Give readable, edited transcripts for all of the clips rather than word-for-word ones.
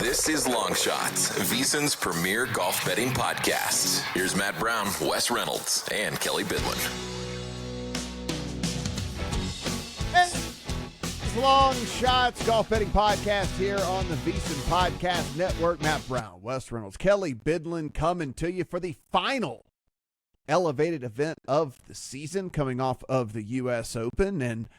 This is Long Shots, VSiN's premier golf betting podcast. Here's Matt Brown, Wes Reynolds, and Kelly Bidlin. Long Shots golf betting podcast here on the VSiN Podcast Network. Matt Brown, Wes Reynolds, Kelly Bidlin coming to you for the final elevated event of the season, coming off of the U.S. Open, and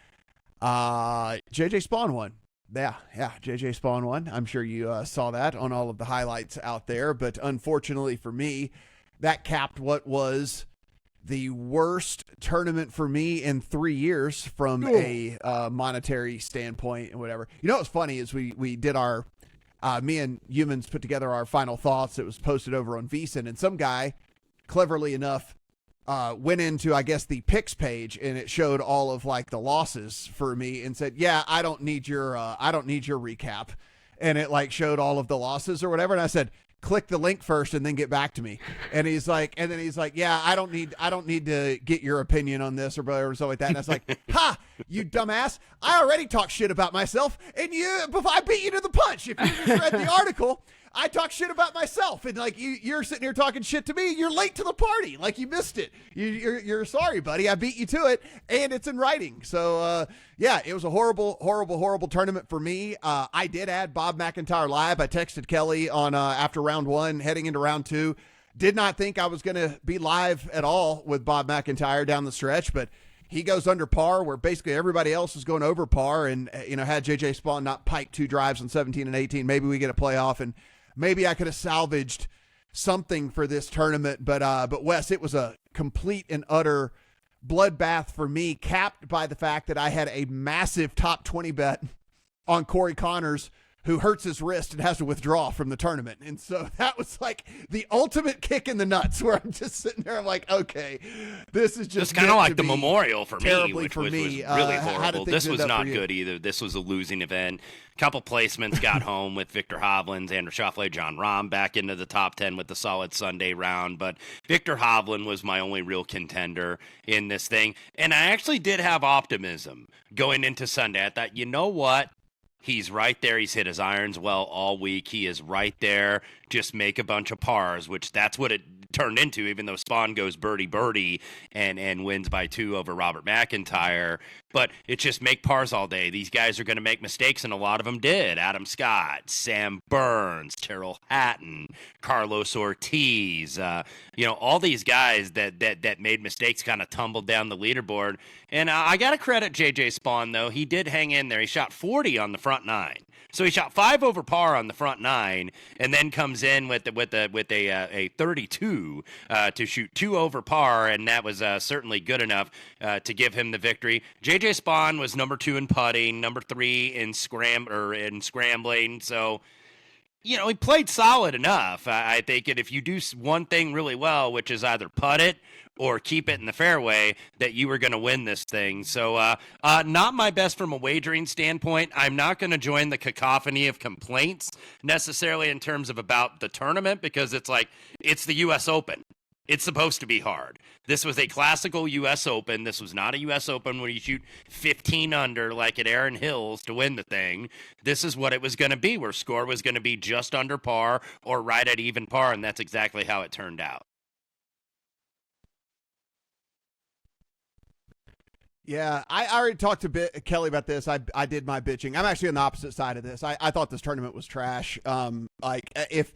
JJ Spawn won. Yeah, JJ Spawn won. I'm sure you saw that on all of the highlights out there, but unfortunately for me, that capped what was the worst tournament for me in 3 years from a monetary standpoint and whatever. You know what's funny is we did our, me and Humans put together our final thoughts. It was posted over on VSiN, and some guy, cleverly enough, went into, I guess, the picks page, and it showed all of like the losses for me and said, yeah, I don't need your recap. And it like showed all of the losses or whatever. And I said, click the link first and then get back to me. And he's like, yeah, I don't need to get your opinion on this or whatever, something like that. And I was like, ha, you dumbass. I already talked shit about myself, and I beat you to the punch. If you just read the article, I talk shit about myself, and like you're sitting here talking shit to me. You're late to the party, like you missed it. You're sorry, buddy. I beat you to it, and it's in writing. So yeah, it was a horrible tournament for me. I did add Bob McIntyre live. I texted Kelly on after round one, heading into round two. Did not think I was going to be live at all with Bob McIntyre down the stretch, but he goes under par where basically everybody else is going over par, and had JJ Spawn not piked 2 drives on 17 and 18, maybe we get a playoff, and maybe I could have salvaged something for this tournament. But Wes, it was a complete and utter bloodbath for me, capped by the fact that I had a massive top 20 bet on Corey Connors, who hurts his wrist and has to withdraw from the tournament. And so that was like the ultimate kick in the nuts, where I'm just sitting there. I'm like, okay, this is just kind of like the memorial for me, which for was me. Really horrible. This was not good either. This was a losing event. Couple placements got home with Victor Hovland, Xander Schauffele, John Rahm back into the top 10 with the solid Sunday round. But Victor Hovland was my only real contender in this thing. And I actually did have optimism going into Sunday. I thought, you know what? He's right there. He's hit his irons well all week. He is right there. Just make a bunch of pars, which that's what it turned into, even though Spawn goes birdie and wins by 2 over Robert McIntyre. But it's just make pars all day. These guys are going to make mistakes, and a lot of them did. Adam Scott, Sam Burns, Terrell Hatton, Carlos Ortiz, all these guys that made mistakes kind of tumbled down the leaderboard. And I got to credit JJ Spawn, though. He did hang in there. He shot 40 on the front 9. So he shot 5 over par on the front 9, and then comes in with a 32 to shoot 2 over par, and that was certainly good enough to give him the victory. JJ Spawn was number 2 in putting, number 3 in scrambling. So he played solid enough. I think that if you do one thing really well, which is either putt it or keep it in the fairway, that you were going to win this thing. So not my best from a wagering standpoint. I'm not going to join the cacophony of complaints necessarily in terms of about the tournament, because it's the U.S. Open. It's supposed to be hard. This was a classical U.S. Open. This was not a U.S. Open where you shoot 15 under like at Aaron Hills to win the thing. This is what it was going to be, where score was going to be just under par or right at even par, and that's exactly how it turned out. Yeah, I already talked to Kelly about this. I did my bitching. I'm actually on the opposite side of this. I thought this tournament was trash. If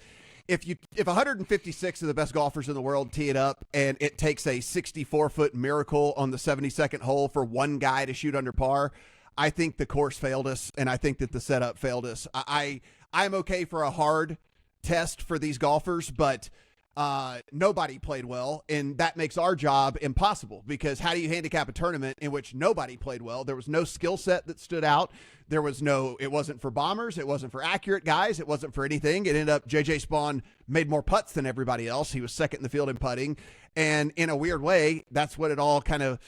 156 of the best golfers in the world tee it up, and it takes a 64-foot miracle on the 72nd hole for one guy to shoot under par, I think the course failed us, and I think that the setup failed us. I'm okay for a hard test for these golfers, but nobody played well, and that makes our job impossible, because how do you handicap a tournament in which nobody played well? There was no skill set that stood out. It wasn't for bombers. It wasn't for accurate guys. It wasn't for anything. It ended up JJ Spawn made more putts than everybody else. He was second in the field in putting. And in a weird way, that's what it all kind of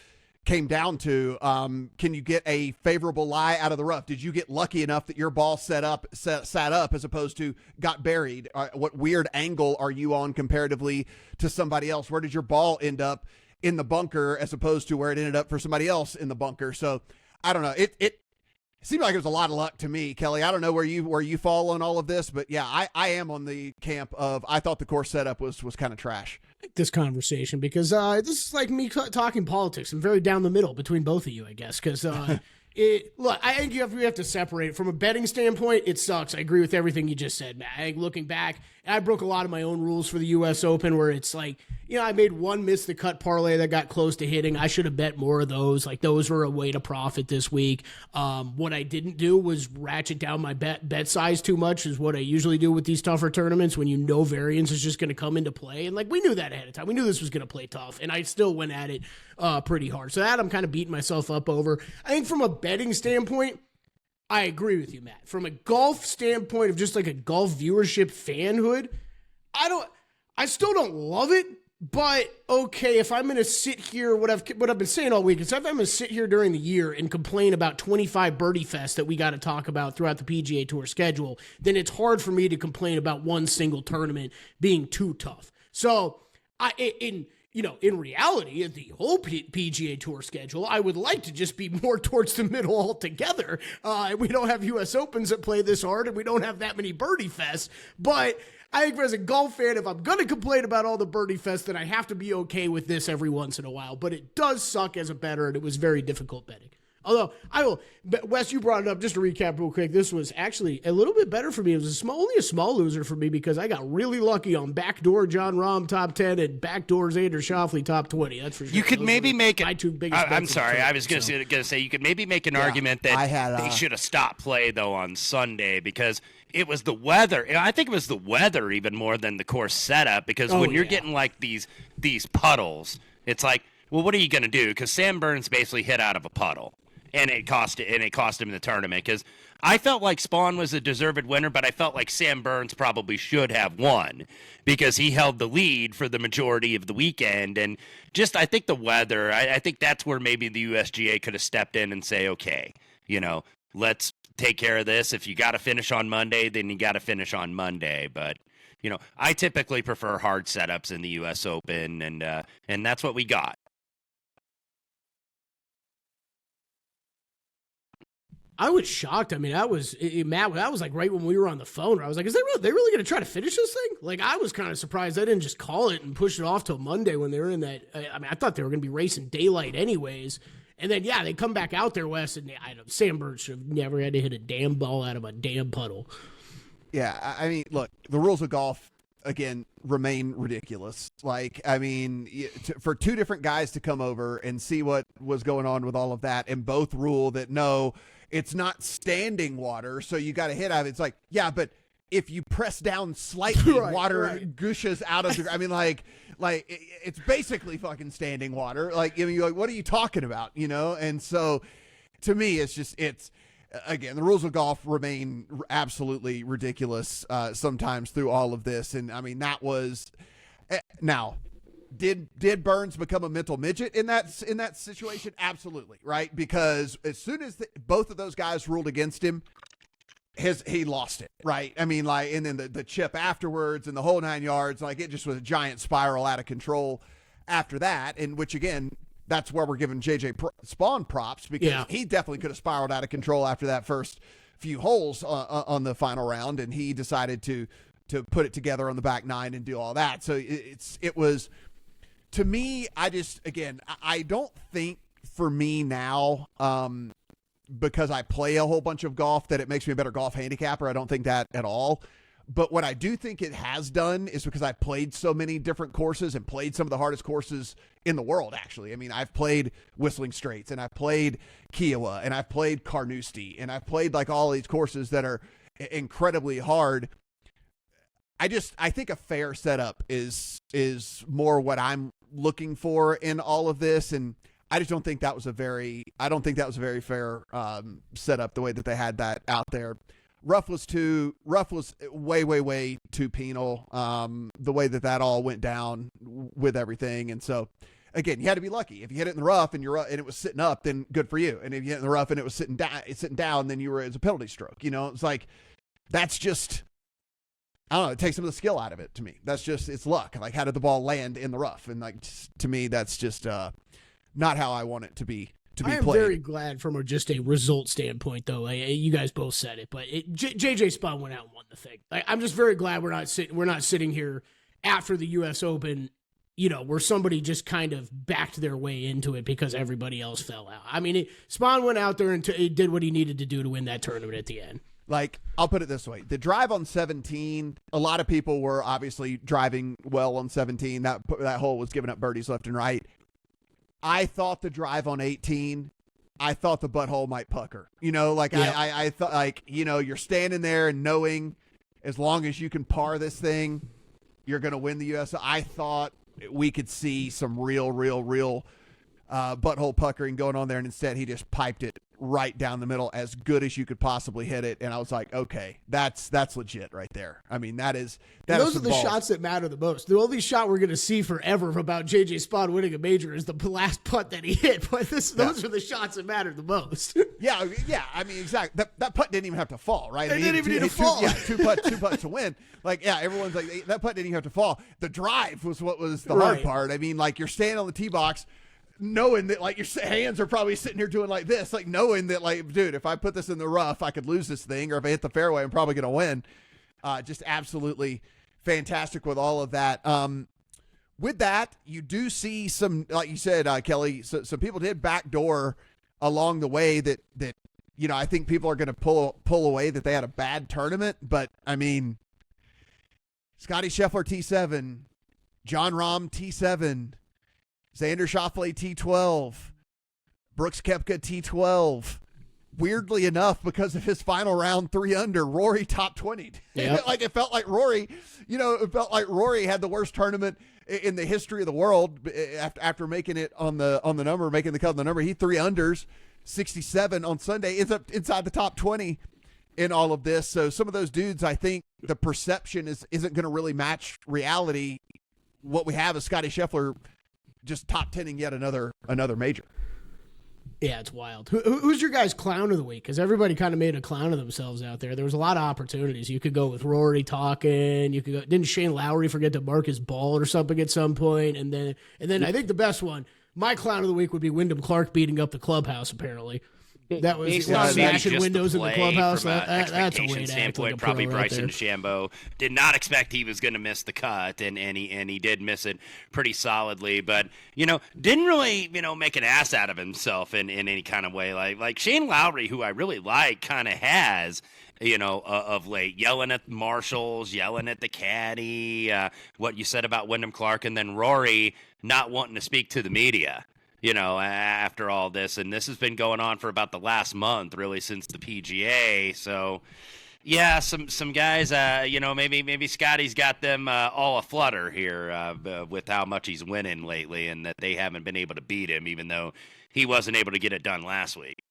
came down to. Can you get a favorable lie out of the rough? Did you get lucky enough that your ball sat up as opposed to got buried? What weird angle are you on comparatively to somebody else? Where did your ball end up in the bunker as opposed to where it ended up for somebody else in the bunker? So I don't know. seemed like it was a lot of luck to me, Kelly. I don't know where you fall on all of this, but yeah, I am on the camp of I thought the course setup was kind of trash. This conversation because this is like me talking politics. I'm very down the middle between both of you, I guess, because look, I think we have to separate it. From a betting standpoint, it sucks. I agree with everything you just said, Matt. I think looking back, I broke a lot of my own rules for the U.S. Open where it's like, I made one miss the cut parlay that got close to hitting. I should have bet more of those. Like, those were a way to profit this week. What I didn't do was ratchet down my bet size too much, is what I usually do with these tougher tournaments when variance is just going to come into play. And, like, we knew that ahead of time. We knew this was going to play tough, and I still went at it pretty hard. So that I'm kind of beating myself up over. I think from a betting standpoint, I agree with you, Matt. From a golf standpoint of just like a golf viewership fanhood, I still don't love it, but okay, if I'm going to sit here, what I've been saying all week is if I'm going to sit here during the year and complain about 25 birdie fests that we got to talk about throughout the PGA Tour schedule, then it's hard for me to complain about one single tournament being too tough. So in reality, the whole PGA Tour schedule, I would like to just be more towards the middle altogether. We don't have U.S. Opens that play this hard, and we don't have that many birdie fests. But I think as a golf fan, if I'm going to complain about all the birdie fests, then I have to be okay with this every once in a while. But it does suck as a bettor, and it was very difficult betting. Although, Wes, you brought it up, just to recap real quick, this was actually a little bit better for me. It was only a small loser for me because I got really lucky on backdoor John Rahm top 10 and backdoor Xander Schauffele top 20. That's for sure. You could maybe make it. My two biggest I'm sorry, I was going to say you could maybe make an argument that they should have stopped play, though, on Sunday because it was the weather. I think it was the weather even more than the course setup because when you're getting like these puddles, it's like, well, what are you going to do? Because Sam Burns basically hit out of a puddle. And it cost him the tournament because I felt like Spawn was a deserved winner, but I felt like Sam Burns probably should have won because he held the lead for the majority of the weekend. And just I think the weather, I think that's where maybe the USGA could have stepped in and say, okay, let's take care of this. If you got to finish on Monday, then you got to finish on Monday. But I typically prefer hard setups in the U.S. Open, and that's what we got. I was shocked. I mean, Matt, that was like right when we were on the phone. I was like, they really going to try to finish this thing? Like, I was kind of surprised they didn't just call it and push it off till Monday when they were in that. I mean, I thought they were going to be racing daylight anyways. And then, they come back out there, Wes, and Sam Burns should have never had to hit a damn ball out of a damn puddle. Yeah, I mean, look, the rules of golf, again, remain ridiculous. Like, I mean, for two different guys to come over and see what was going on with all of that and both rule that, no, it's not standing water, so you got to hit out of it. It's like, yeah, but if you press down slightly, water gushes out of the. I mean, like it's basically fucking standing water. Like, you're like, what are you talking about? And so, to me, it's again, the rules of golf remain absolutely ridiculous sometimes through all of this, and I mean that was now. Did Burns become a mental midget in that situation? Absolutely, right? Because as soon as both of those guys ruled against him, he lost it, right? I mean, like, and then the chip afterwards and the whole 9 yards, like it just was a giant spiral out of control after that. And which again, that's where we're giving JJ Spawn props because he definitely could have spiraled out of control after that first few holes on the final round, and he decided to put it together on the back nine and do all that. So it was. To me, I don't think for me now, because I play a whole bunch of golf, that it makes me a better golf handicapper. I don't think that at all. But what I do think it has done is because I played so many different courses and played some of the hardest courses in the world, actually. I mean, I've played Whistling Straits, and I've played Kiowa, and I've played Carnoustie, and I've played like all these courses that are incredibly hard. I think a fair setup is more what I'm looking for in all of this, and I just don't think that was a very fair setup the way that they had that out there. Rough was way too penal. The way that all went down with everything, and so again, you had to be lucky. If you hit it in the rough and it was sitting up, then good for you. And if you hit it in the rough and it was sitting down, then it's a penalty stroke. It's like that's just. I don't know. It takes some of the skill out of it to me. It's luck. Like, how did the ball land in the rough? And like, to me, that's just not how I want it to be to be I am played. very glad from just a result standpoint, though. You guys both said it, but JJ Spaun went out and won the thing. I'm just very glad we're not sitting here after the U.S. Open, where somebody just kind of backed their way into it because everybody else fell out. I mean, Spaun went out there and did what he needed to do to win that tournament at the end. Like, I'll put it this way. The drive on 17, a lot of people were obviously driving well on 17. That hole was giving up birdies left and right. I thought the drive on 18, I thought the butthole might pucker. I thought, you're standing there and knowing as long as you can par this thing, you're going to win the U.S. I thought we could see some real butthole puckering going on there, and instead he just piped it right down the middle as good as you could possibly hit it. And I was like, okay, that's legit right there. I mean, those are the shots that matter the most. The only shot we're going to see forever about JJ Spaun winning a major is the last putt that he hit. But those are the shots that matter the most. Yeah. I mean, exactly. That putt didn't even have to fall, right? It didn't even need to fall. Two putts to win. Everyone's like, that putt didn't even have to fall. The drive was what was the hard part. I mean, you're standing on the tee box, knowing that your hands are probably sitting here doing like this, knowing that dude, if I put this in the rough, I could lose this thing, or if I hit the fairway, I'm probably going to win. Just absolutely fantastic with all of that. With that, you do see some, like you said, Kelly, some people did backdoor along the way that I think people are going to pull away that they had a bad tournament. But I mean, Scottie Scheffler T7, Jon Rahm T7, Xander Schauffele T12, Brooks Koepka T12. Weirdly enough, because of his final round 3 under, Rory top 20. Yep. It felt like Rory, had the worst tournament in the history of the world after making it on the number, making the cut on the number. He 3 unders, 67 on Sunday, ends up inside the top 20 in all of this. So some of those dudes, I think the perception isn't going to really match reality. What we have is Scottie Scheffler just top 10ing yet another major. Yeah, it's wild. Who's your guys' clown of the week? Because everybody kind of made a clown of themselves out there. There was a lot of opportunities. You could go with Rory talking. You could go. Didn't Shane Lowry forget to mark his ball or something at some point? And then I think the best one, my clown of the week, would be Wyndham Clark beating up the clubhouse. Apparently, that was smashing windows in the clubhouse. That's a way to act like a probably pro Bryson right DeChambeau did not expect he was going to miss the cut, and he did miss it pretty solidly. But didn't really make an ass out of himself in any kind of way. Like Shane Lowry, who I really like, kind of has. Of late, yelling at marshals, yelling at the caddy, what you said about Wyndham Clark, and then Rory not wanting to speak to the media. After all this, and this has been going on for about the last month, really, since the PGA. So, yeah, some guys, maybe Scotty's got them all aflutter here with how much he's winning lately, and that they haven't been able to beat him, even though he wasn't able to get it done last week.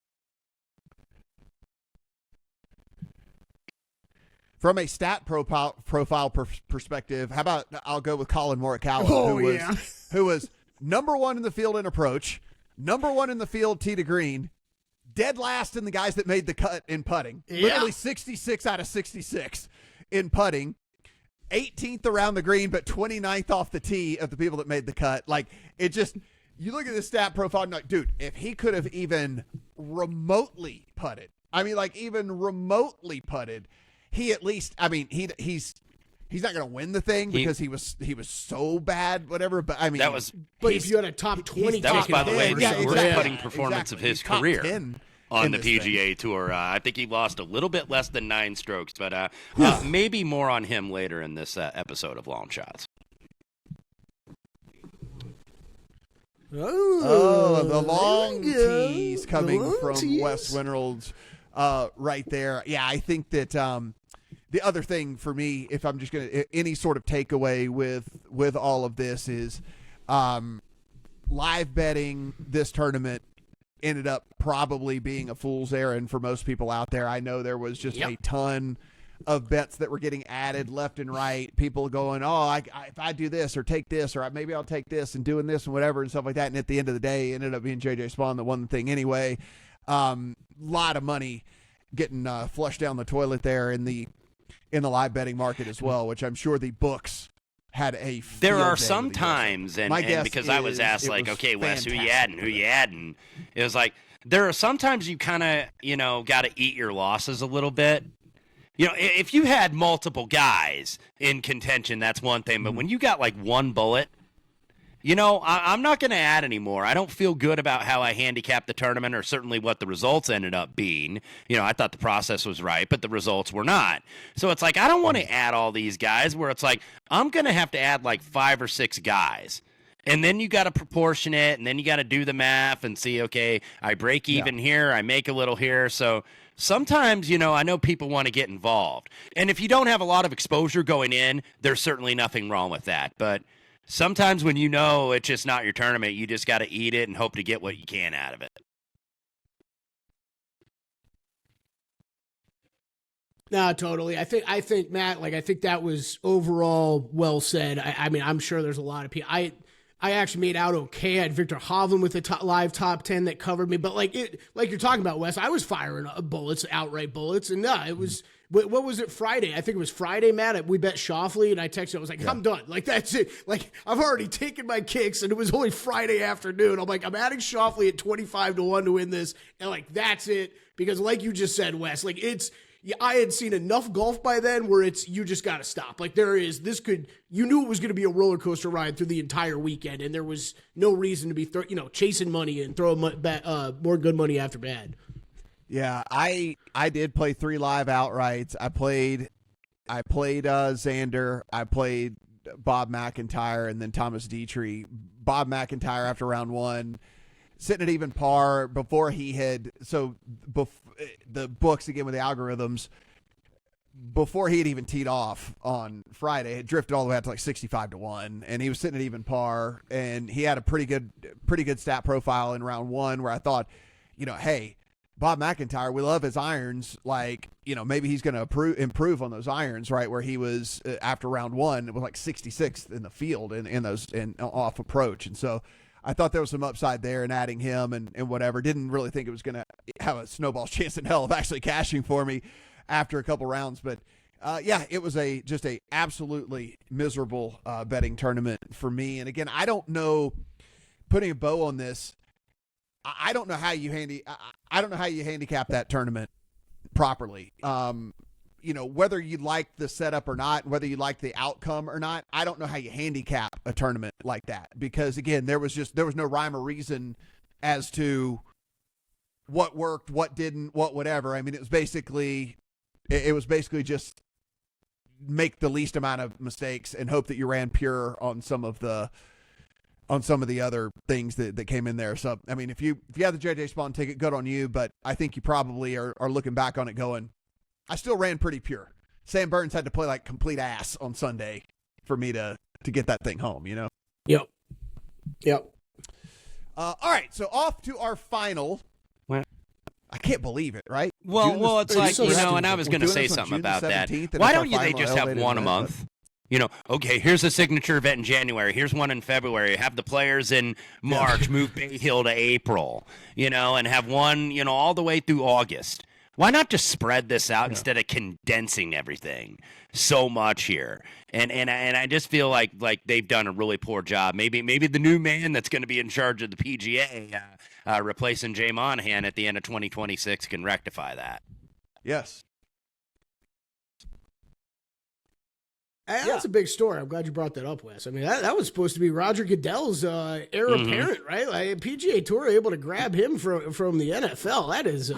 From a stat profile perspective, how about I'll go with Colin Morikawa, who was number 1 in the field in approach, number 1 in the field tee to green, dead last in the guys that made the cut in putting. Yeah. Literally 66 out of 66 in putting. 18th around the green, but 29th off the tee of the people that made the cut. You look at this stat profile and you're like, dude, if he could have even remotely putted, he at least, he's not going to win the thing because he was so bad, whatever. But I mean, But if you had a top 20, that was, by the way, the worst putting performance performance of his career on the PGA Tour. I think he lost a little bit less than 9 strokes, but maybe more on him later in this episode of Long Shots. The long tees coming from Wes Reynolds right there. Yeah, I think that the other thing for me, if I'm just going to, any sort of takeaway with all of this is live betting this tournament ended up probably being a fool's errand for most people out there. I know there was just a ton of bets that were getting added left and right. People going, if I do this or take this, or maybe I'll take this and doing this and whatever and stuff like that. And at the end of the day, it ended up being JJ Spaun that won the thing anyway. Lot of money getting flushed down the toilet there in the live betting market as well, which I'm sure the books had a There are day some with the times, and because I was asked, like, okay, Wes, who you adding? It was like, there are sometimes you kind of, got to eat your losses a little bit. If you had multiple guys in contention, that's one thing. But when you got like one bullet, I'm not going to add anymore. I don't feel good about how I handicapped the tournament, or certainly what the results ended up being. I thought the process was right, but the results were not. So it's like, I don't want to add all these guys where it's like, I'm going to have to add like 5 or 6 guys. And then you got to proportion it, and then you got to do the math and see, okay, I break even here, I make a little here. So sometimes, I know people want to get involved. And if you don't have a lot of exposure going in, there's certainly nothing wrong with that. But sometimes when it's just not your tournament, you just got to eat it and hope to get what you can out of it. No, totally. I think Matt, I think that was overall well said. I mean, I'm sure there's a lot of people. I actually made out okay. I had Victor Hovland with a live top 10 that covered me. But like you're talking about, Wes, I was firing bullets, outright bullets. And it was, what was it, Friday? I think it was Friday, Matt. We bet Shoffley, and I texted, I was like, I'm done. Like, that's it. Like, I've already taken my kicks, and it was only Friday afternoon. I'm like, I'm adding Shoffley at 25-1 to win this. And like, that's it. Because like you just said, Wes, like I had seen enough golf by then where you just got to stop. Like you knew it was going to be a roller coaster ride through the entire weekend, and there was no reason to be, chasing money and throwing more good money after bad. Yeah, I did play 3 live outrights. I played Xander. I played Bob McIntyre, and then Thomas Dietrich. Bob McIntyre after round 1, sitting at even par before he had the books again with the algorithms. Before he had even teed off on Friday, it drifted all the way out to like 65-1, and he was sitting at even par, and he had a pretty good stat profile in round 1 where I thought, hey, Bob McIntyre, we love his irons. Like, maybe he's going to improve on those irons, right? Where he was after round 1, it was like 66th in the field in those off approach. And so I thought there was some upside there in adding him and whatever. Didn't really think it was going to have a snowball's chance in hell of actually cashing for me after a couple rounds. But it was just a absolutely miserable betting tournament for me. And again, I don't know, putting a bow on this, I don't know how you handicap that tournament properly. Whether you like the setup or not, whether you like the outcome or not, I don't know how you handicap a tournament like that, because again, there was no rhyme or reason as to what worked, what didn't, what whatever. I mean, it was basically just make the least amount of mistakes and hope that you ran pure on some of the other things that came in there. So, I mean, if you have the JJ Spawn ticket, good on you, but I think you probably are looking back on it going, I still ran pretty pure. Sam Burns had to play like complete ass on Sunday for me to get that thing home, Yep. All right, so off to our final. Well, I can't believe it, right? Well, it's like, and I was going to say something about that. Why don't they just have one a month? Okay, here's a signature event in January. Here's one in February. Have the players in March, move Bay Hill to April, and have one, all the way through August. Why not just spread this out instead of condensing everything so much here? And I just feel like they've done a really poor job. Maybe the new man that's going to be in charge of the PGA, replacing Jay Monahan at the end of 2026, can rectify that. Yes. That's a big story. I'm glad you brought that up, Wes. I mean, that was supposed to be Roger Goodell's heir apparent, right? Like, PGA Tour able to grab him from the NFL. That is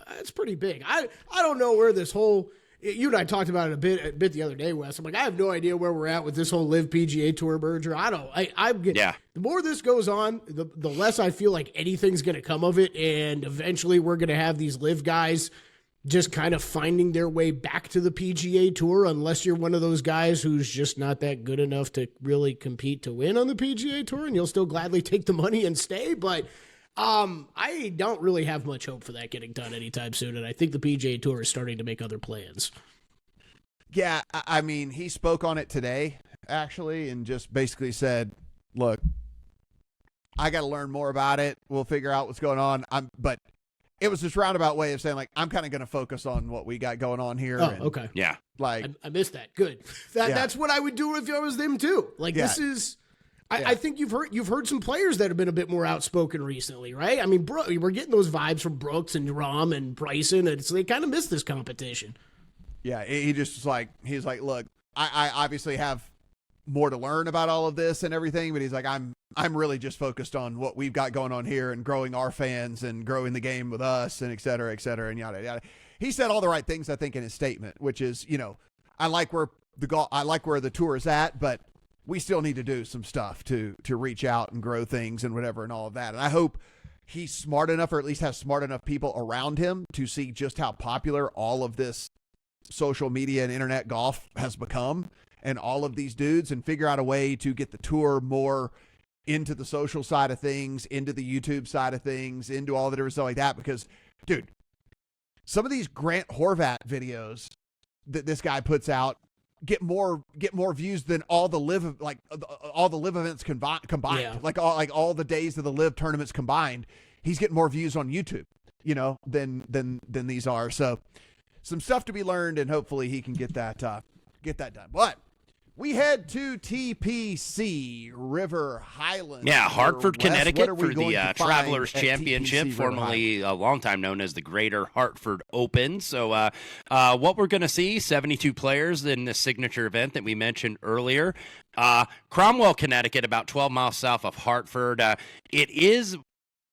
that's pretty big. I don't know where this whole, you and I talked about it a bit the other day, Wes. I'm like, I have no idea where we're at with this whole Live PGA Tour merger. The more this goes on, the less I feel like anything's going to come of it, and eventually we're going to have these Live guys just kind of finding their way back to the PGA Tour, unless you're one of those guys who's just not that good enough to really compete to win on the PGA Tour, and you'll still gladly take the money and stay. But I don't really have much hope for that getting done anytime soon, and I think the PGA Tour is starting to make other plans. Yeah, I mean, he spoke on it today, actually, and just basically said, look, I got to learn more about it. We'll figure out what's going on. But it was this roundabout way of saying, like, I'm kind of going to focus on what we got going on here. Oh, and, okay. Yeah. Like, I missed that. Good. That's what I would do if I was them too. Like, this is. I think you've heard some players that have been a bit more outspoken recently, right? I mean, we're getting those vibes from Brooks and Rahm and Bryson, and they kind of miss this competition. Yeah, he just was like, he's like, look, I obviously have more to learn about all of this and everything, but he's like, I'm really just focused on what we've got going on here and growing our fans and growing the game with us and et cetera, and yada yada. He said all the right things, I think, in his statement, which is, I like where the tour is at, but we still need to do some stuff to reach out and grow things and whatever and all of that. And I hope he's smart enough, or at least has smart enough people around him to see just how popular all of this social media and internet golf has become, and all of these dudes, and figure out a way to get the tour more into the social side of things, into the YouTube side of things, into all the different stuff like that. Because, dude, some of these Grant Horvat videos that this guy puts out get more views than all the live events combined. Yeah. Like all the days of the live tournaments combined. He's getting more views on YouTube, than these are. So some stuff to be learned, and hopefully he can get that done. But we head to TPC River Highlands. Yeah, Hartford, Wes, Connecticut what are for we going the to find Travelers at Championship, TPC River formerly a long time known as the Greater Hartford Open. So what we're going to see, 72 players in this signature event that we mentioned earlier. Cromwell, Connecticut, about 12 miles south of Hartford. It is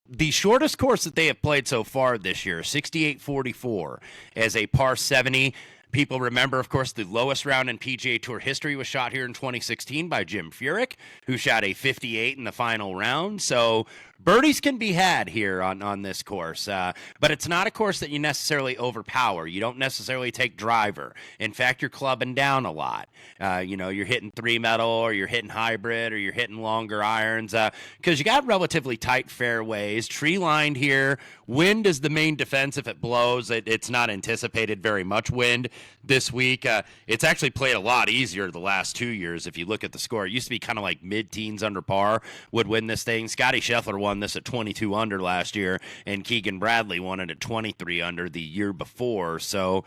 the shortest course that they have played so far this year, 68.44 as a par 70. People remember, of course, the lowest round in PGA Tour history was shot here in 2016 by Jim Furyk, who shot a 58 in the final round. So birdies can be had here on this course, but it's not a course that you necessarily overpower. You don't necessarily take driver. In fact, you're clubbing down a lot. You're hitting 3-metal, or you're hitting hybrid, or you're hitting longer irons, because you got relatively tight fairways, tree-lined here. Wind is the main defense. If it blows, it's not anticipated very much wind this week. It's actually played a lot easier the last 2 years. If you look at the score, it used to be kind of like mid-teens under par would win this thing. Scotty Scheffler won this at 22 under last year, and Keegan Bradley won it at 23 under the year before. So,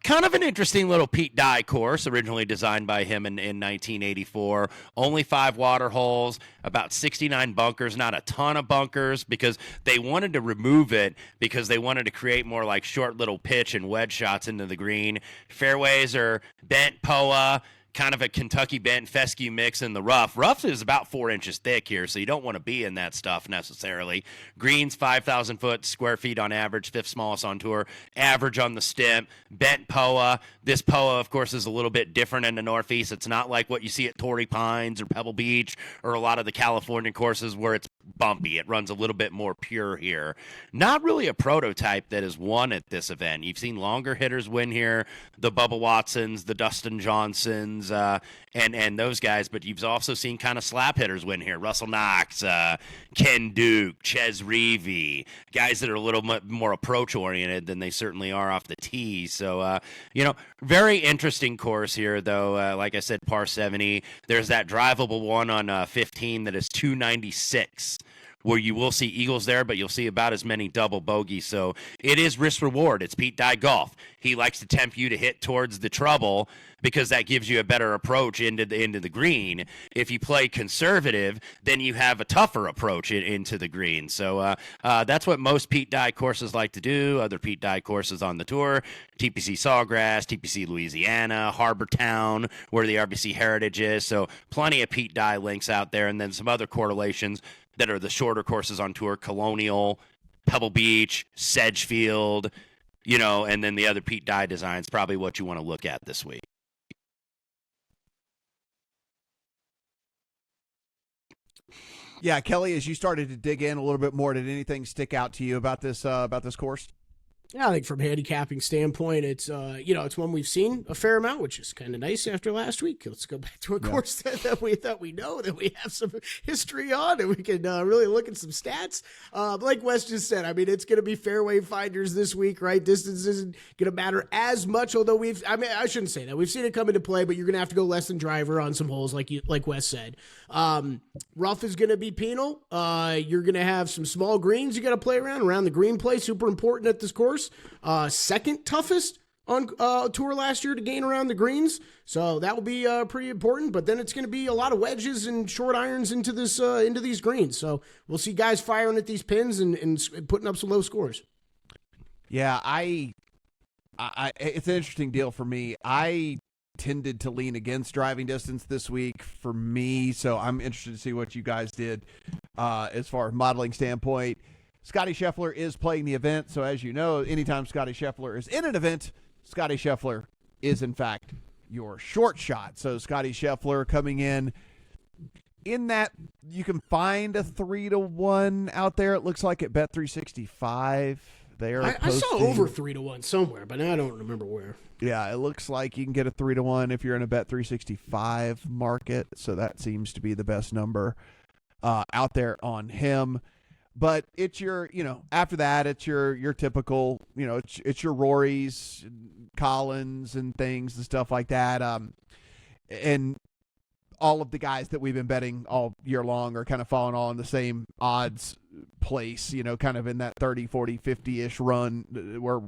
kind of an interesting little Pete Dye course, originally designed by him in 1984. Only 5 water holes, about 69 bunkers, not a ton of bunkers, because they wanted to remove it because they wanted to create more like short little pitch and wedge shots into the green. Fairways are bent POA, kind of a Kentucky bent fescue mix in the rough. Rough is about 4 inches thick here, so you don't want to be in that stuff necessarily. Greens, 5,000 square feet on average, 5th smallest on tour. Average on the stimp. Bent POA. This POA, of course, is a little bit different in the Northeast. It's not like what you see at Torrey Pines or Pebble Beach or a lot of the California courses where it's bumpy. It runs a little bit more pure here. Not really a prototype that has won at this event. You've seen longer hitters win here, the Bubba Watsons, the Dustin Johnsons, and those guys, but you've also seen kind of slap hitters win here. Russell Knox, Ken Duke, Ches Reavie, guys that are a little more approach-oriented than they certainly are off the tee. So, very interesting course here, though. Like I said, par 70. There's that drivable one on 15 that is 296. Where you will see eagles there, but you'll see about as many double bogeys. So it is risk reward. It's Pete Dye golf. He likes to tempt you to hit towards the trouble because that gives you a better approach into the green. If you play conservative, then you have a tougher approach into the green. So that's what most Pete Dye courses like to do. Other Pete Dye courses on the tour: TPC Sawgrass, TPC Louisiana, Harbor Town, where the RBC Heritage is. So plenty of Pete Dye links out there, and then some other correlations that are the shorter courses on tour: Colonial, Pebble Beach, Sedgefield, and then the other Pete Dye designs, probably what you want to look at this week. Yeah, Kelly, as you started to dig in a little bit more, did anything stick out to you about this course? Yeah, I think from a handicapping standpoint, it's it's one we've seen a fair amount, which is kind of nice after last week. Let's go back to a course that we know that we have some history on, and we can really look at some stats. Like Wes just said, I mean, it's going to be fairway finders this week, right? Distance isn't going to matter as much, although I shouldn't say that. We've seen it come into play, but you're going to have to go less than driver on some holes, like Wes said. Rough is going to be penal. You're going to have some small greens you got to play around the green play, super important at this course. Second toughest on tour last year to gain around the greens, so that will be pretty important. But then it's going to be a lot of wedges and short irons into these greens. So we'll see guys firing at these pins and putting up some low scores. Yeah, it's an interesting deal for me. I tended to lean against driving distance this week for me, so I'm interested to see what you guys did as far as modeling standpoint. Scotty Scheffler is playing the event, so as you know, anytime Scotty Scheffler is in an event, Scotty Scheffler is, in fact, your short shot. So Scotty Scheffler coming in that you can find a 3-1 out there. It looks like at Bet365. I saw over 3-1 somewhere, but now I don't remember where. Yeah, it looks like you can get a 3-1 if you're in a Bet365 market, so that seems to be the best number out there on him. But it's your, after that, it's your typical, it's your Rorys, Collins, and things and stuff like that. And all of the guys that we've been betting all year long are kind of falling all in the same odds place, kind of in that 30, 40, 50-ish run where,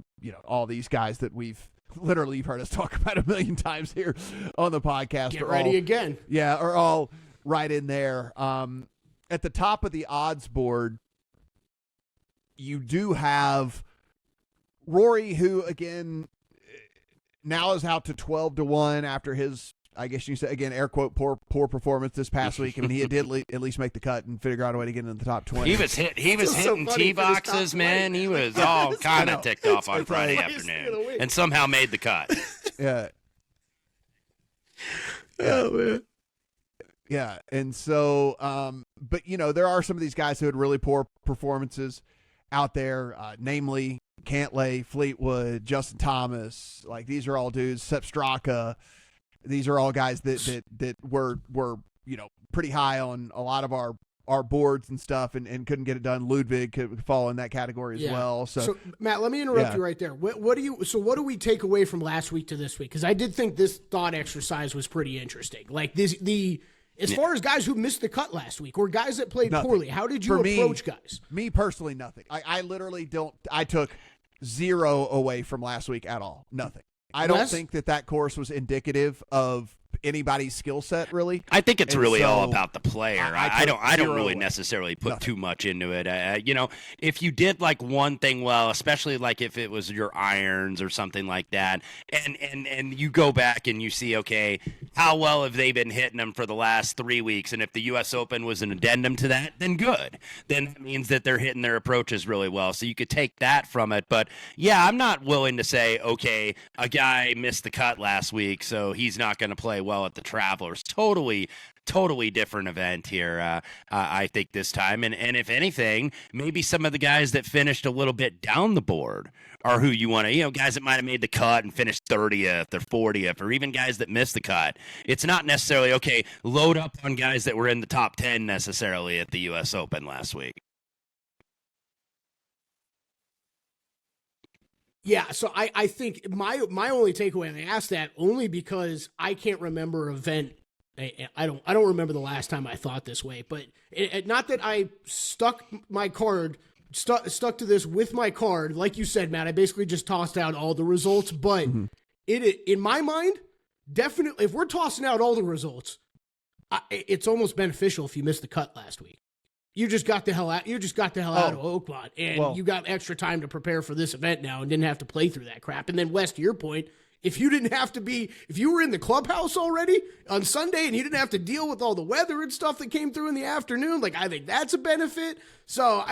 all these guys that you've heard us talk about a million times here on the podcast. Get ready again. Yeah, are all right in there. At the top of the odds board, you do have Rory, who, again, now is out to 12-1 after his, I guess you said, again, air quote, poor performance this past week. I mean, he did at least make the cut and figure out a way to get into the top 20. He was hitting tee boxes, man. He was all kind of ticked off on Friday afternoon and somehow made the cut. Yeah. Oh, man. Yeah, and so, but, there are some of these guys who had really poor performances out there, namely Cantlay, Fleetwood, Justin Thomas. Like, these are all dudes, Sepp Straka. These are all guys that were pretty high on a lot of our boards and stuff and couldn't get it done. Ludwig could fall in that category as well. So Matt, let me interrupt you right there. What do we take away from last week to this week? Because I did think this thought exercise was pretty interesting. Like as far as guys who missed the cut last week or guys that played poorly, how did you approach guys? Me personally, nothing. I literally I took 0 away from last week at all. Nothing. I don't think that course was indicative of anybody's skill set, really. I think it's really all about the player. I don't really necessarily put too much into it. If you did like one thing well, especially like if it was your irons or something like that, and you go back and you see, okay, how well have they been hitting them for the last 3 weeks? And if the U.S. Open was an addendum to that, then good. Then that means that they're hitting their approaches really well. So you could take that from it. But yeah, I'm not willing to say, okay, a guy missed the cut last week, so he's not going to play well at the Travelers. Totally different event here, I think, this time. And if anything, maybe some of the guys that finished a little bit down the board are who you want to, guys that might have made the cut and finished 30th or 40th, or even guys that missed the cut. It's not necessarily, okay, load up on guys that were in the top 10 necessarily at the U.S. Open last week. Yeah, so I think my only takeaway, and I asked that only because I can't remember an event. I don't remember the last time I thought this way, but not that I stuck to this with my card. Like you said, Matt, I basically just tossed out all the results, but in my mind, definitely, if we're tossing out all the results, it's almost beneficial if you missed the cut last week. You just got the hell out. You just got the hell out of Oakmont, and you got extra time to prepare for this event now, and didn't have to play through that crap. And then, Wes, to your point, if you were in the clubhouse already on Sunday, and you didn't have to deal with all the weather and stuff that came through in the afternoon, like, I think that's a benefit. So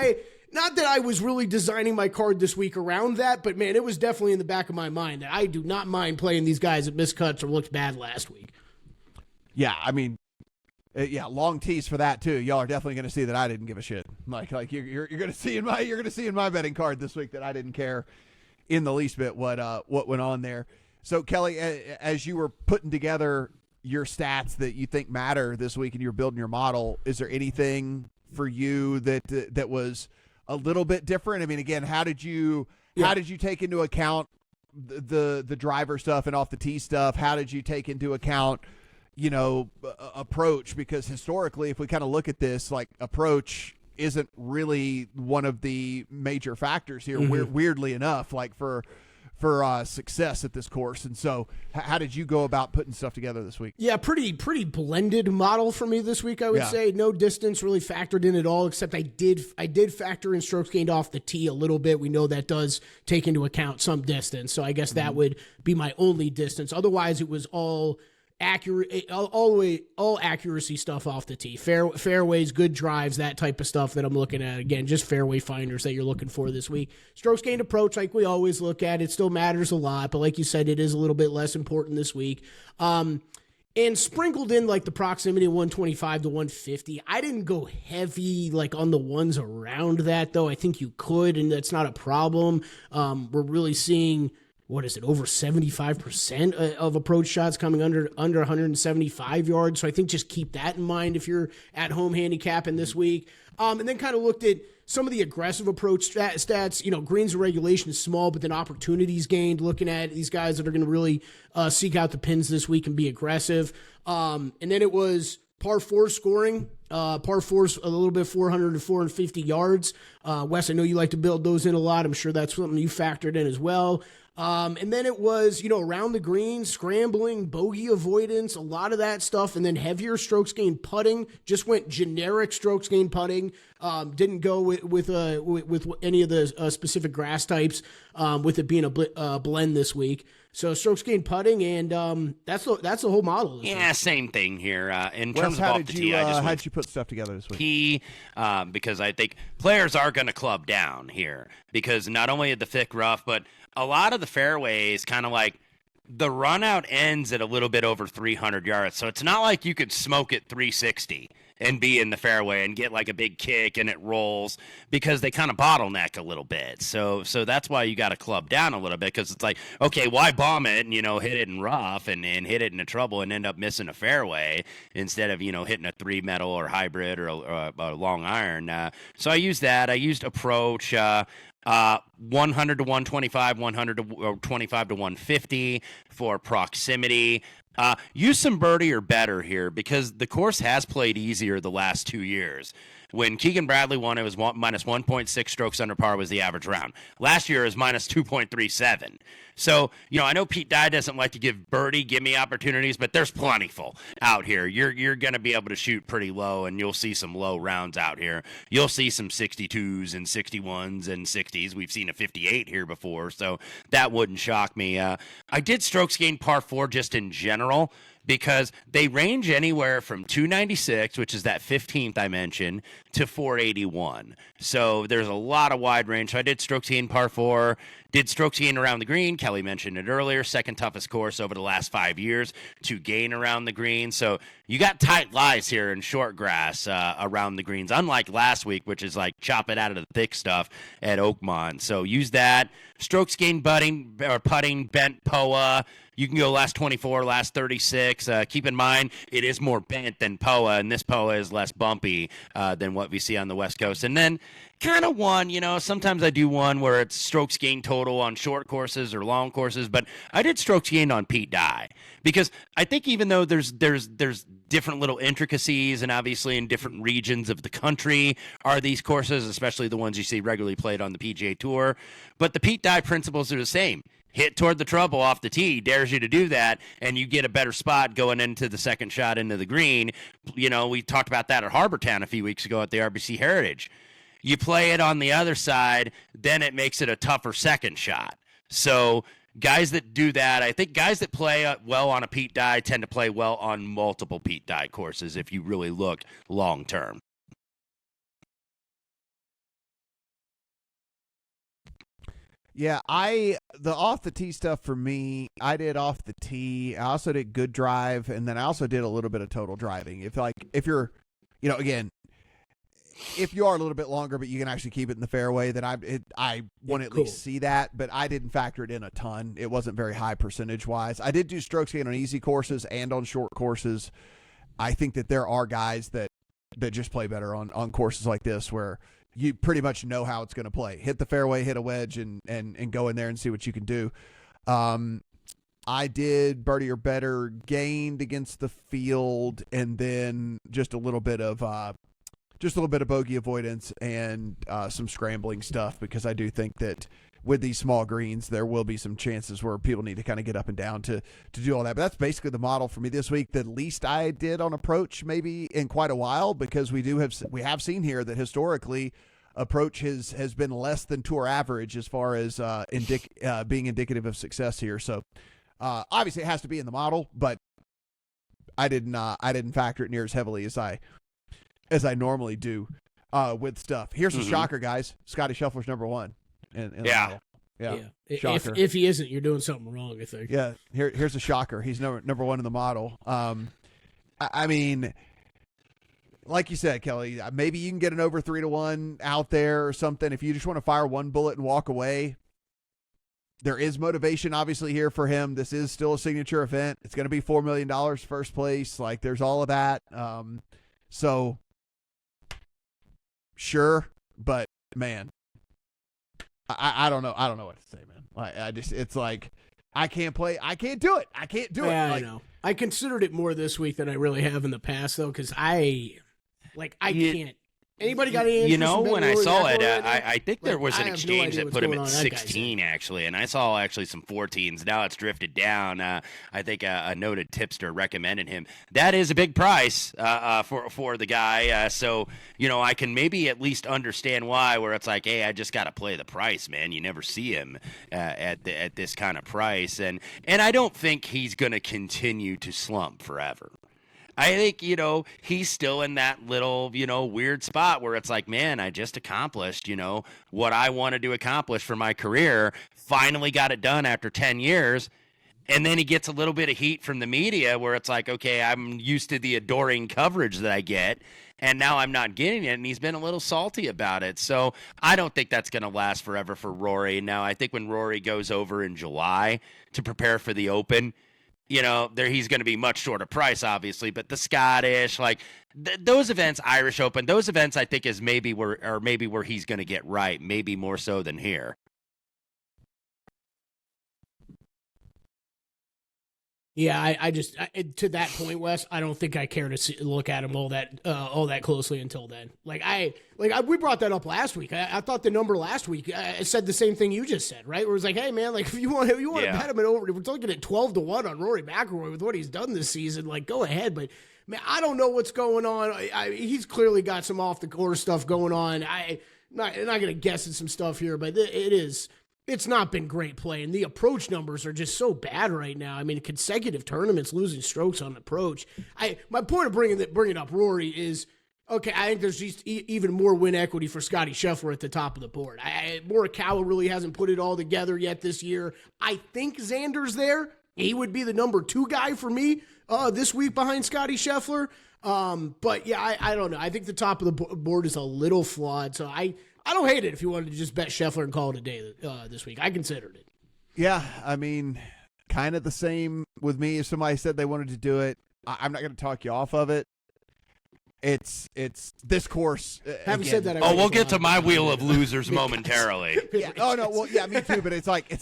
not that I was really designing my card this week around that, but man, it was definitely in the back of my mind that I do not mind playing these guys that missed cuts or looked bad last week. Yeah, I mean. Long tease for that too. Y'all are definitely going to see that I didn't give a shit. Like you're going to see in my betting card this week that I didn't care in the least bit what went on there. So Kelly, as you were putting together your stats that you think matter this week and you're building your model, is there anything for you that was a little bit different? I mean, again, how did you take into account the driver stuff and off the tee stuff? How did you take into account, approach? Because historically, if we kind of look at this, like, approach isn't really one of the major factors here, weirdly enough, like for success at this course. And so how did you go about putting stuff together this week? Yeah, pretty blended model for me this week, I would say. No distance really factored in at all, except I did factor in strokes gained off the tee a little bit. We know that does take into account some distance, so I guess that would be my only distance. Otherwise, it was all accurate, all accuracy stuff off the tee, fairways, good drives, that type of stuff that I'm looking at. Again, just fairway finders that you're looking for this week. Strokes gained approach, like we always look at, it still matters a lot, but like you said, it is a little bit less important this week. And sprinkled in like the proximity of 125 to 150. I didn't go heavy like on the ones around that, though. I think you could, and that's not a problem. We're really seeing, over 75% of approach shots coming under 175 yards. So I think just keep that in mind if you're at home handicapping this week. And then kind of looked at some of the aggressive approach stats. Greens and regulation is small, but then opportunities gained, looking at these guys that are going to really seek out the pins this week and be aggressive. And then it was par 4 scoring. Par 4's a little bit 400 to 450 yards. Wes, I know you like to build those in a lot. I'm sure that's something you factored in as well. And then it was, around the green, scrambling, bogey avoidance, a lot of that stuff. And then heavier strokes gained putting, just went generic strokes gained putting. Didn't go with any of the specific grass types, with it being a blend this week. So strokes gained putting, and that's the whole model. Yeah, same thing here. In terms of off the tee, how did you put stuff together this week? Tee, because I think players are going to club down here, because not only the thick rough, but a lot of the fairways kind of like the run out ends at a little bit over 300 yards. So it's not like you could smoke it 360 and be in the fairway and get like a big kick and it rolls, because they kind of bottleneck a little bit. So that's why you got to club down a little bit, because it's like, okay, why bomb it and, hit it in rough and hit it into trouble and end up missing a fairway instead of, hitting a 3-metal or hybrid or a long iron. So I used that. I used approach, 100 to 125, 100 to 25 to 150 for proximity. Use some birdie or better here, because the course has played easier the last 2 years. When Keegan Bradley won, it was minus 1.6 strokes under par was the average round. Last year is minus 2.37. So, I know Pete Dye doesn't like to give birdie gimme opportunities, but there's plentiful out here. You're going to be able to shoot pretty low, and you'll see some low rounds out here. You'll see some 62s and 61s and 60s. We've seen a 58 here before, so that wouldn't shock me. I did strokes gained par 4 just in general, because they range anywhere from 296, which is that 15th I mentioned, to 481. So there's a lot of wide range. So I did strokes gained par 4, did strokes gained around the green. Kelly mentioned it earlier, second toughest course over the last 5 years to gain around the green. So you got tight lies here in short grass around the greens, unlike last week, which is like chop it out of the thick stuff at Oakmont. So use that. Strokes gained putting, bent POA. You can go last 24, last 36. Keep in mind, it is more bent than POA, and this POA is less bumpy than what we see on the West Coast. And then kind of one, sometimes I do one where it's strokes gained total on short courses or long courses, but I did strokes gained on Pete Dye, because I think even though there's different little intricacies, and obviously in different regions of the country are these courses, especially the ones you see regularly played on the PGA Tour, but the Pete Dye principles are the same. Hit toward the trouble off the tee, dares you to do that, and you get a better spot going into the second shot into the green. We talked about that at Harbortown a few weeks ago at the RBC Heritage. You play it on the other side, then it makes it a tougher second shot. So guys that do that, I think guys that play well on a Pete Dye tend to play well on multiple Pete Dye courses if you really look long term. Yeah, the off the tee stuff for me, I did off the tee. I also did good drive, and then I also did a little bit of total driving. If you're, again, if you are a little bit longer, but you can actually keep it in the fairway, then I want to at least see that. But I didn't factor it in a ton. It wasn't very high percentage wise. I did do strokes gain on easy courses and on short courses. I think that there are guys that just play better on courses like this where you pretty much know how it's going to play. Hit the fairway, hit a wedge, and go in there and see what you can do. I did birdie or better, gained against the field, and then just a little bit of bogey avoidance and some scrambling stuff, because I do think that with these small greens, there will be some chances where people need to kind of get up and down to do all that. But that's basically the model for me this week. The least I did on approach maybe in quite a while, because we have seen here that historically approach has been less than tour average as far as being indicative of success here. So obviously it has to be in the model, but I didn't factor it near as heavily as I normally do with stuff. Here's a shocker, guys. Scotty Scheffler's number one. In the model. Yeah. Shocker. If he isn't, you're doing something wrong, I think. Yeah. Here's a shocker. He's number one in the model. I mean, like you said, Kelly, maybe you can get an over 3-1 out there or something. If you just want to fire one bullet and walk away, there is motivation obviously here for him. This is still a signature event. It's going to be $4 million first place. Like, there's all of that. So sure, but man, I don't know. I don't know what to say, man. It's like, I can't do it. I can't do it. I know. I considered it more this week than I really have in the past, though, because I can't. Anybody got any interest when I saw it, I think there was an exchange that put him at 16, actually, and I saw actually some 14s. Now it's drifted down. I think a noted tipster recommended him. That is a big price for the guy. So, I can maybe at least understand why, where it's like, hey, I just got to play the price, man. You never see him at this kind of price. And I don't think he's going to continue to slump forever. I think, he's still in that little, weird spot where it's like, man, I just accomplished, what I wanted to accomplish for my career, finally got it done after 10 years. And then he gets a little bit of heat from the media where it's like, okay, I'm used to the adoring coverage that I get, and now I'm not getting it. And he's been a little salty about it. So I don't think that's going to last forever for Rory. Now, I think when Rory goes over in July to prepare for the Open, he's going to be much shorter price, obviously, but the Scottish, those events, Irish Open, those events, I think is maybe where he's going to get right, maybe more so than here. Yeah, I just to that point, Wes, I don't think I care to look at him all that closely until then. We brought that up last week. I thought the number last week said the same thing you just said, right? Where it was like, hey man, if you want to bet him over, we're looking at 12-1 on Rory McIlroy with what he's done this season. Go ahead, but man, I don't know what's going on. He's clearly got some off the course stuff going on. I'm not gonna guess at some stuff here, but it's not been great play, and the approach numbers are just so bad right now. I mean, consecutive tournaments losing strokes on approach. My point of bringing up Rory is, okay, I think there's just even more win equity for Scotty Scheffler at the top of the board. Morikawa really hasn't put it all together yet this year. I think Xander's there. He would be the number 2 guy for me this week behind Scotty Scheffler. But yeah, I don't know. I think the top of the board is a little flawed, so I don't hate it if you wanted to just bet Scheffler and call it a day this week. I considered it. Yeah, I mean, kind of the same with me. If somebody said they wanted to do it, I'm not going to talk you off of it. It's this course. Having said that, we'll get to my wheel of losers momentarily. Yeah. Oh no. Well, yeah, me too. But it's like.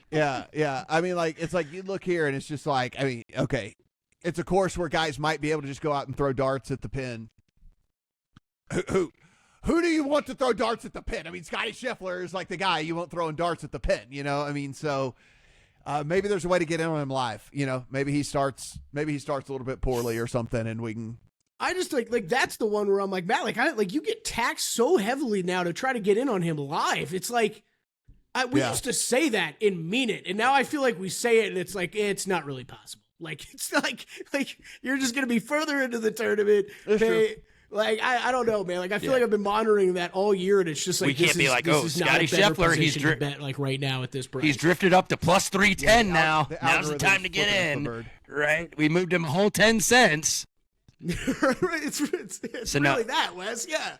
Yeah. I mean, it's like you look here and it's just like, I mean, okay, it's a course where guys might be able to just go out and throw darts at the pin. Who do you want to throw darts at the pin? I mean, Scotty Scheffler is like the guy you want throwing darts at the pin, I mean, so maybe there's a way to get in on him live, maybe he starts a little bit poorly or something, and we can. I just like that's the one where I'm like, Matt, you get taxed so heavily now to try to get in on him live. It's like we used to say that and mean it, and now I feel like we say it and it's like it's not really possible. It's like you're just gonna be further into the tournament. I don't know, man. I feel like I've been monitoring that all year, and it's just like we can't be like, oh, Scotty Scheffler, he's bet right now at this price. He's drifted up to plus 310 now. Now's the time to get in, right? We moved him a whole 10 cents. it's so really that, Wes. Yeah.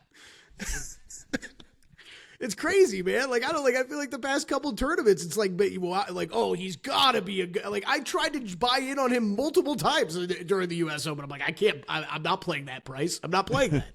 It's crazy, man. Like, I feel like the past couple tournaments, it's like, oh, he's got to be a guy. Like, I tried to buy in on him multiple times during the U.S. Open. I'm like, I'm not playing that price. I'm not playing that.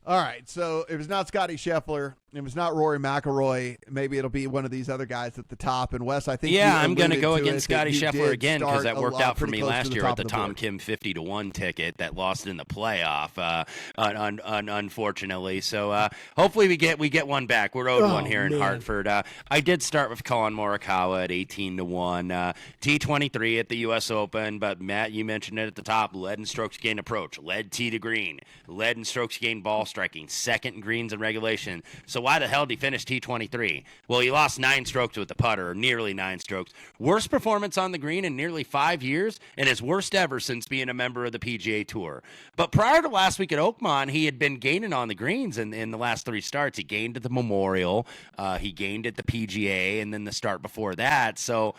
All right, so it was not Scotty Scheffler. It was not Rory McIlroy. Maybe it'll be one of these other guys at the top. And Wes, I think I'm going to go against Scotty Scheffler again because that worked out for me last year at the Tom Kim 50-1 ticket that lost in the playoff, unfortunately. So hopefully we get one back. We're owed one here in Hartford. I did start with Colin Morikawa at 18-1, T23 at the U.S. Open. But Matt, you mentioned it at the top: lead and strokes gain approach, lead tee to green, lead and strokes gain ball striking, second in greens and regulation. So why the hell did he finish T23? Well, he lost 9 strokes with the putter, or nearly 9 strokes. Worst performance on the green in nearly 5 years, and his worst ever since being a member of the PGA Tour. But prior to last week at Oakmont, he had been gaining on the greens in the last 3 starts. He gained at the Memorial, he gained at the PGA, and then the start before that. So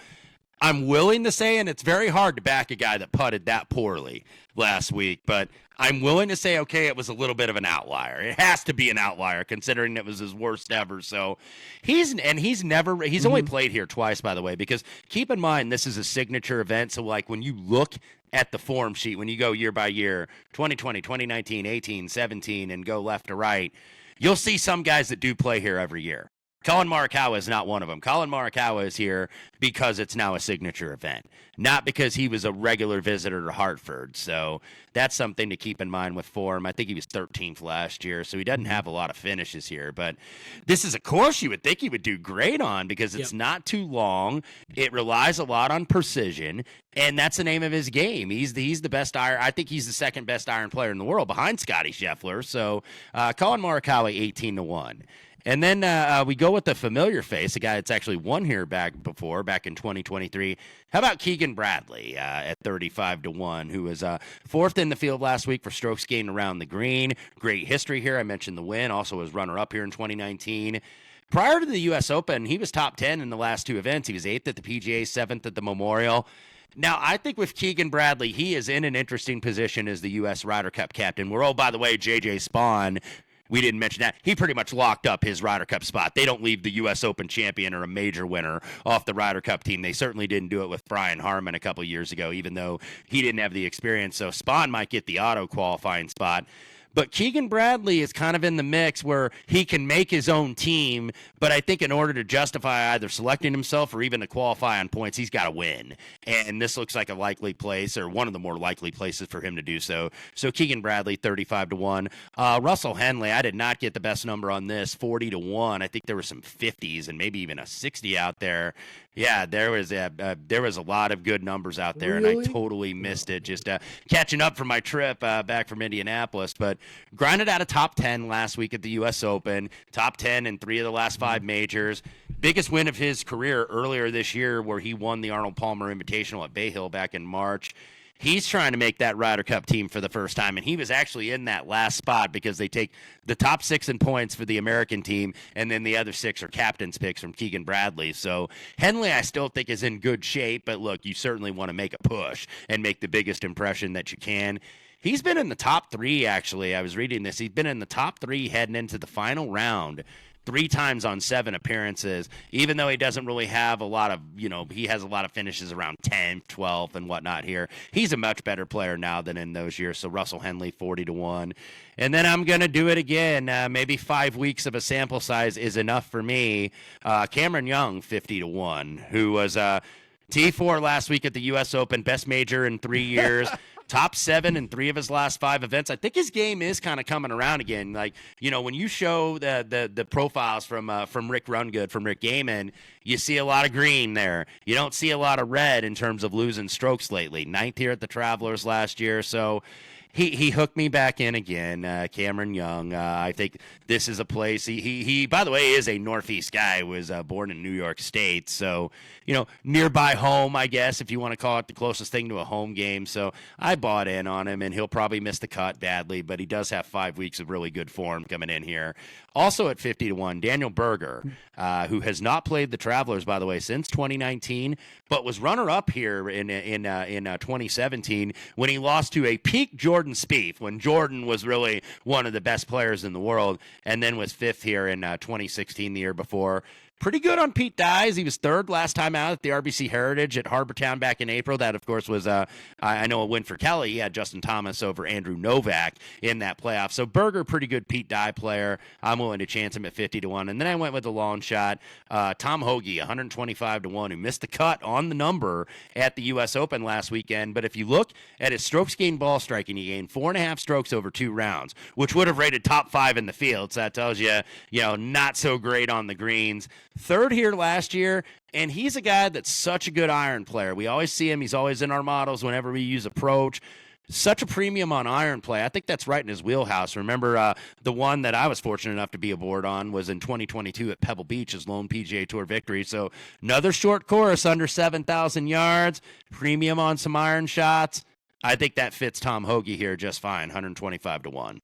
I'm willing to say, and it's very hard to back a guy that putted that poorly last week, but I'm willing to say, okay, it was a little bit of an outlier. It has to be an outlier considering it was his worst ever. So he's only played here twice, by the way, because keep in mind, this is a signature event. So like when you look at the form sheet, when you go year by year, 2020, 2019, 18, 17, and go left to right, you'll see some guys that do play here every year. Colin Morikawa is not one of them. Colin Morikawa is here because it's now a signature event, not because he was a regular visitor to Hartford. So that's something to keep in mind with form. I think he was 13th last year, so he doesn't have a lot of finishes here. But this is a course you would think he would do great on because it's not too long. It relies a lot on precision, and that's the name of his game. He's the best iron. I think he's the second best iron player in the world behind Scotty Scheffler. So Colin Morikawa 18-1. And then we go with the familiar face, a guy that's actually won here back in 2023. How about Keegan Bradley at 35-1, who was 4th in the field last week for strokes gained around the green. Great history here. I mentioned the win. Also was runner-up here in 2019. Prior to the U.S. Open, he was top 10 in the last 2 events. He was 8th at the PGA, 7th at the Memorial. Now, I think with Keegan Bradley, he is in an interesting position as the U.S. Ryder Cup captain. By the way, J.J. Spaun, we didn't mention that. He pretty much locked up his Ryder Cup spot. They don't leave the U.S. Open champion or a major winner off the Ryder Cup team. They certainly didn't do it with Brian Harmon a couple years ago, even though he didn't have the experience. So Spaun might get the auto qualifying spot. But Keegan Bradley is kind of in the mix where he can make his own team, but I think in order to justify either selecting himself or even to qualify on points, he's got to win. And this looks like a likely place, or one of the more likely places for him to do so. So Keegan Bradley, 35-1. Russell Henley, I did not get the best number on this, 40-1. I think there were some 50s and maybe even a 60 out there. Yeah, there was a lot of good numbers out there, really? And I totally missed it. Just catching up from my trip back from Indianapolis, but grinded out a top 10 last week at the U.S. Open, top 10 in 3 of the last 5 majors. Biggest win of his career earlier this year, where he won the Arnold Palmer Invitational at Bay Hill back in March. He's trying to make that Ryder Cup team for the first time, and he was actually in that last spot because they take the top 6 in points for the American team, and then the other 6 are captain's picks from Keegan Bradley. So Henley, I still think, is in good shape, but look, you certainly want to make a push and make the biggest impression that you can. He's been in the top 3, actually. I was reading this. He's been in the top 3 heading into the final round 3 times on 7 appearances, even though he doesn't really have a lot of, he has a lot of finishes around 10th, 12th, and whatnot here. He's a much better player now than in those years. So Russell Henley, 40-1. And then I'm going to do it again. Maybe 5 weeks of a sample size is enough for me. Cameron Young, 50-1, who was T4 last week at the U.S. Open, best major in 3 years. Top 7 in 3 of his last 5 events. I think his game is kind of coming around again. Like, when you show the profiles from Rick Rungood, from Rick Gaiman, you see a lot of green there. You don't see a lot of red in terms of losing strokes lately. 9th here at the Travelers last year. So he hooked me back in again. Cameron Young. I think this is a place. He by the way is a Northeast guy. Was born in New York State, so nearby home, I guess, if you want to call it the closest thing to a home game. So I bought in on him, and he'll probably miss the cut badly, but he does have 5 weeks of really good form coming in here. Also at 50-1, Daniel Berger, who has not played the Travelers, by the way, since 2019, but was runner-up here in 2017 when he lost to a peak Jordan Spieth, when Jordan was really one of the best players in the world, and then was 5th here in 2016, the year before. Pretty good on Pete Dye. He was 3rd last time out at the RBC Heritage at Harbortown back in April. That, of course, was, I know, a win for Kelly. He had Justin Thomas over Andrew Novak in that playoff. So Berger, pretty good Pete Dye player. I'm willing to chance him at 50-1. And then I went with the long shot, Tom Hoge, 125-1, who missed the cut on the number at the U.S. Open last weekend. But if you look at his strokes gained ball striking, he gained 4.5 strokes over 2 rounds, which would have rated top 5 in the field. So that tells you, not so great on the greens. 3rd here last year, and he's a guy that's such a good iron player. We always see him. He's always in our models whenever we use approach. Such a premium on iron play. I think that's right in his wheelhouse. Remember, the one that I was fortunate enough to be aboard on was in 2022 at Pebble Beach, his lone PGA Tour victory. So another short course under 7,000 yards, premium on some iron shots. I think that fits Tom Hoge here just fine, 125-1.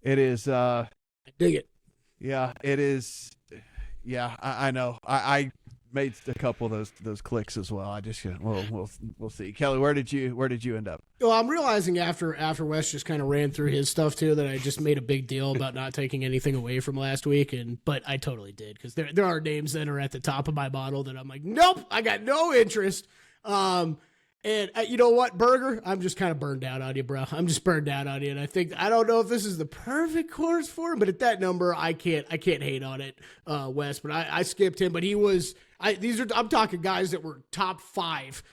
It is. I dig it. Yeah, it is. Yeah, I know. I made a couple of those clicks as well. I just we'll see. Kelly, where did you end up? Well, I'm realizing after Wes just kind of ran through his stuff too that I just made a big deal about not taking anything away from last week, but I totally did, because there are names that are at the top of my model that I'm like, nope, I got no interest. And you know what, Berger? I'm just kind of burned out on you, bro. I'm just burned out on you, and I don't know if this is the perfect course for him, but at that number, I can't hate on it, Wes. But I skipped him, but he was. I'm talking guys that were top 5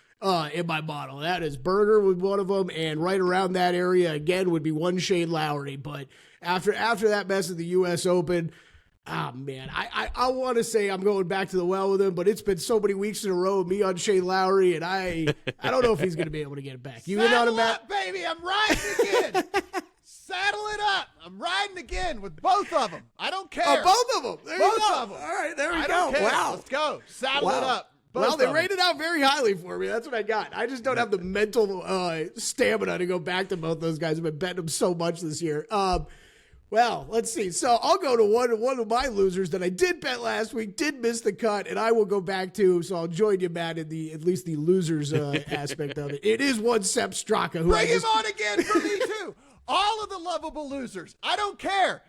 in my model. That is, Berger was one of them, and right around that area again would be one Shane Lowry. But after that mess at the U.S. Open. Oh, man, I want to say I'm going back to the well with him, but it's been so many weeks in a row with me on Shane Lowry, and I don't know if he's going to be able to get it back. You in on him, Matt? Baby, I'm riding again. Saddle it up. I'm riding again with both of them. I don't care. Oh, both of them. There both you go. of them. All right, there we I go. Don't care. Wow. Let's go. Saddle it up. Well, they rated out very highly for me. That's what I got. I just don't have the mental stamina to go back to both those guys. I've been betting them so much this year. Well, let's see. So I'll go to one of my losers that I did bet last week, did miss the cut, and I will go back to. So I'll join you, Matt, in at least the losers aspect of it. It is one Sepp Straka. Bring him on again for me too. All of the lovable losers. I don't care.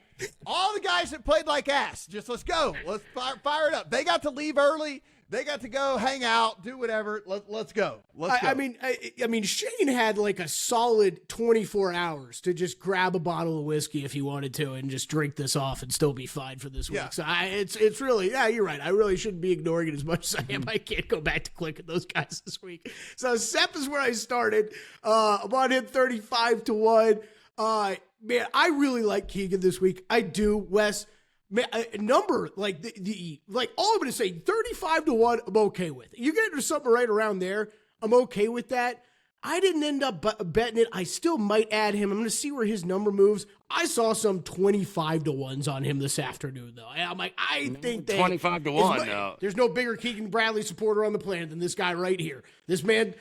All the guys that played like ass. Just let's go. Let's fire it up. They got to leave early. They got to go hang out, do whatever. Let's go. Let's go. I mean, Shane had like a solid 24 hours to just grab a bottle of whiskey if he wanted to and just drink this off and still be fine for this week. So it's really, you're right. I really shouldn't be ignoring it as much as I am. I can't go back to clicking those guys this week. So Sepp is where I started. I'm on him 35-1. Man, I really like Keegan this week. I do, Wes. Man, a number like the all I'm going to say 35-1. I'm okay with. You get into something right around there, I'm okay with that. I didn't end up betting it. I still might add him. I'm going to see where his number moves. I saw some 25-1s on him this afternoon, though. And I'm like, I think that 25-1. No, there's no bigger Keegan Bradley supporter on the planet than this guy right here. This man.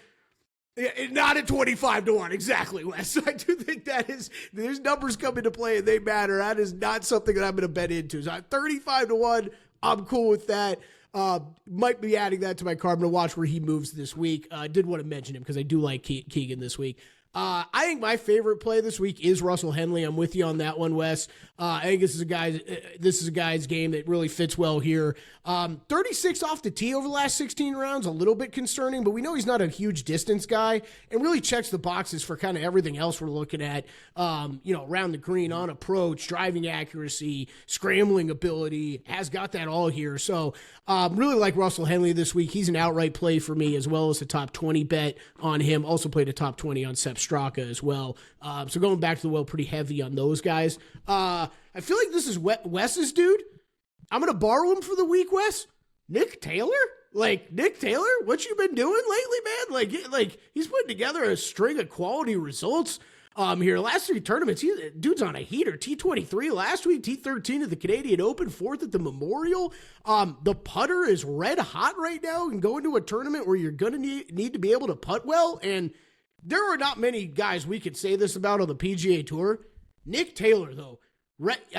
Not at 25-1, exactly, Wes. I do think there's numbers come into play and they matter. That is not something that I'm going to bet into. So at 35-1, I'm cool with that. Might be adding that to my card. I'm going to watch where he moves this week. I did want to mention him because I do like Keegan this week. I think my favorite play this week is Russell Henley. I'm with you on that one, Wes. I think this is a guy's game that really fits well here. 36 off the tee over the last 16 rounds, a little bit concerning, but we know he's not a huge distance guy and really checks the boxes for kind of everything else we're looking at, around the green, on approach, driving accuracy, scrambling ability, has got that all here. So really like Russell Henley this week. He's an outright play for me, as well as a top 20 bet on him. Also played a top 20 on Sepp Straka as well. So going back to the well, pretty heavy on those guys. I feel like this is Wes's dude. I'm going to borrow him for the week, Wes. Nick Taylor? Like, Nick Taylor, what you been doing lately, man? Like he's putting together a string of quality results here. Last 3 tournaments, dude's on a heater. T23 last week, T13 at the Canadian Open, 4th at the Memorial. The putter is red hot right now, and go into a tournament where you're going to need to be able to putt well. And there are not many guys we could say this about on the PGA Tour. Nick Taylor, though,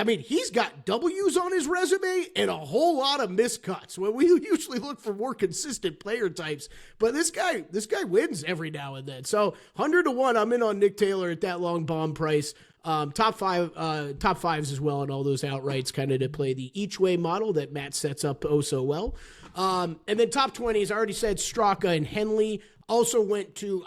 he's got W's on his resume and a whole lot of miscuts. When we usually look for more consistent player types, but this guy wins every now and then. So 100-1, I'm in on Nick Taylor at that long bomb price. Top fives as well, and all those outrights kind of to play the each way model that Matt sets up so well. And then top 20s, I already said Straka and Henley. Also went to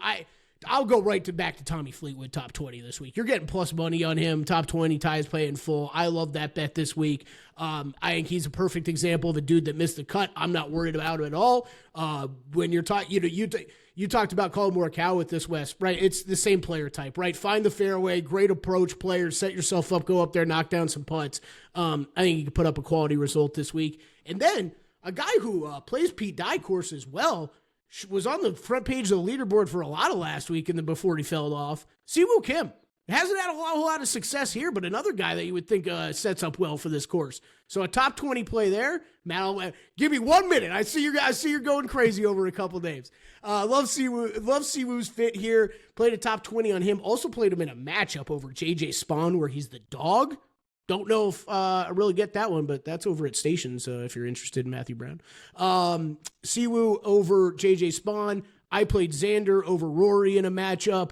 I'll go back to Tommy Fleetwood, top 20 this week. You're getting plus money on him. Top 20, ties playing full. I love that bet this week. I think he's a perfect example of a dude that missed the cut. I'm not worried about him at all. When you're talking, you talked about Colin Morikawa with this, Wes, right? It's the same player type, right? Find the fairway, great approach player, set yourself up, go up there, knock down some putts. I think you can put up a quality result this week. And then a guy who plays Pete Dye course as well, was on the front page of the leaderboard for a lot of last week and then before he fell off. Siwoo Kim hasn't had a whole lot of success here, but another guy that you would think sets up well for this course. So a top 20 play there. Matt, give me 1 minute. I see you're going crazy over a couple names. Love Siwoo's fit here. Played a top 20 on him. Also played him in a matchup over JJ Spawn where he's the dog. Don't know if I really get that one, but that's over at Stations if you're interested in Matthew Brown. Siwoo over JJ Spawn. I played Xander over Rory in a matchup.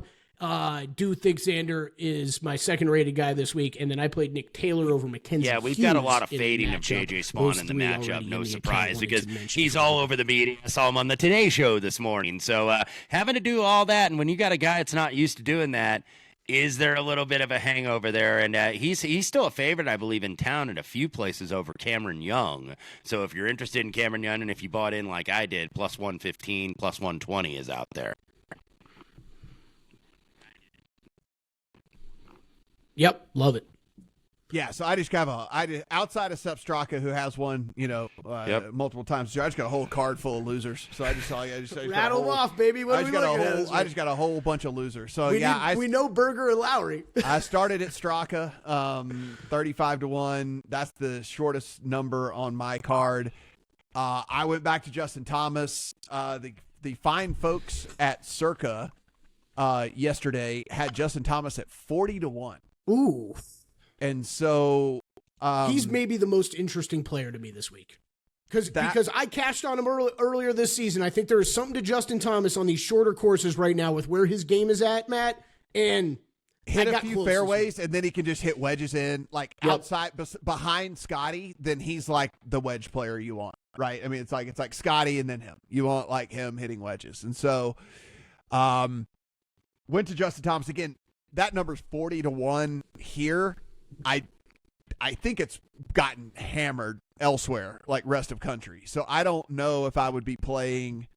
Do think Xander is my second-rated guy this week, and then I played Nick Taylor over Mackenzie. Yeah, we've got a lot of fading of JJ Spawn in the matchup. No surprise, because he's all over the media. I saw him on the Today Show this morning. So having to do all that, and when you got a guy that's not used to doing that, is there a little bit of a hangover there? And he's still a favorite, I believe, in town at a few places over Cameron Young. So if you're interested in Cameron Young, and if you bought in like I did, plus 115, plus 120 is out there. Yep, love it. Yeah, so I just got outside of Sepp Straka, who has won, multiple times. I just got a whole card full of losers. So I just rattle them off, baby. I just got a whole bunch of losers. So we know Berger and Lowry. I started at Straka, 35-1. That's the shortest number on my card. I went back to Justin Thomas. The fine folks at Circa yesterday had Justin Thomas at 40-1. Ooh. And so he's maybe the most interesting player to me this week. Because I cashed on him earlier this season. I think there is something to Justin Thomas on these shorter courses right now with where his game is at, Matt. And hit a few fairways, and then he can just hit wedges in. Like outside, behind Scotty, then he's like the wedge player you want, right? I mean, it's like Scotty and then him. You want like him hitting wedges. And so went to Justin Thomas. Again, that number's 40-1 here. I think it's gotten hammered elsewhere, like rest of country. So I don't know if I would be playing.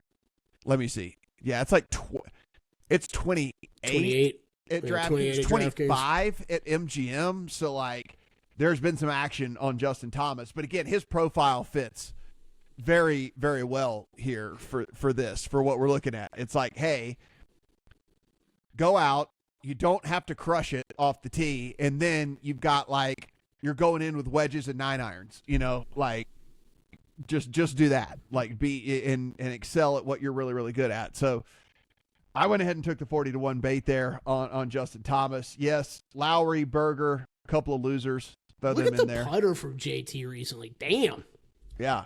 Let me see. Yeah, it's like it's 28 at DraftKings, 25 at MGM. So like, there's been some action on Justin Thomas, but again, his profile fits very, very well here for what we're looking at. It's like, hey, go out. You don't have to crush it off the tee, and then you've got like you're going in with wedges and 9-irons. Like just do that. Like be and excel at what you're really, really good at. So I went ahead and took the 40-1 bait there on Justin Thomas. Yes, Lowry, Berger, a couple of losers. Look at the putter from JT recently. Damn. Yeah.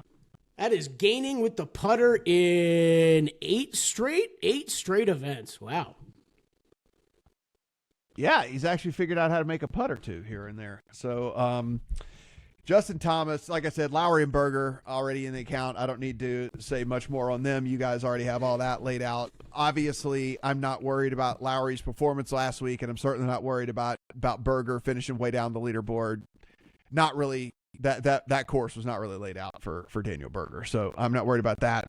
That is gaining with the putter in 8 straight events. Wow. Yeah, he's actually figured out how to make a putt or two here and there. So, Justin Thomas, like I said, Lowry and Berger already in the account. I don't need to say much more on them. You guys already have all that laid out. Obviously, I'm not worried about Lowry's performance last week, and I'm certainly not worried about Berger finishing way down the leaderboard. Not really. That course was not really laid out for Daniel Berger, so I'm not worried about that.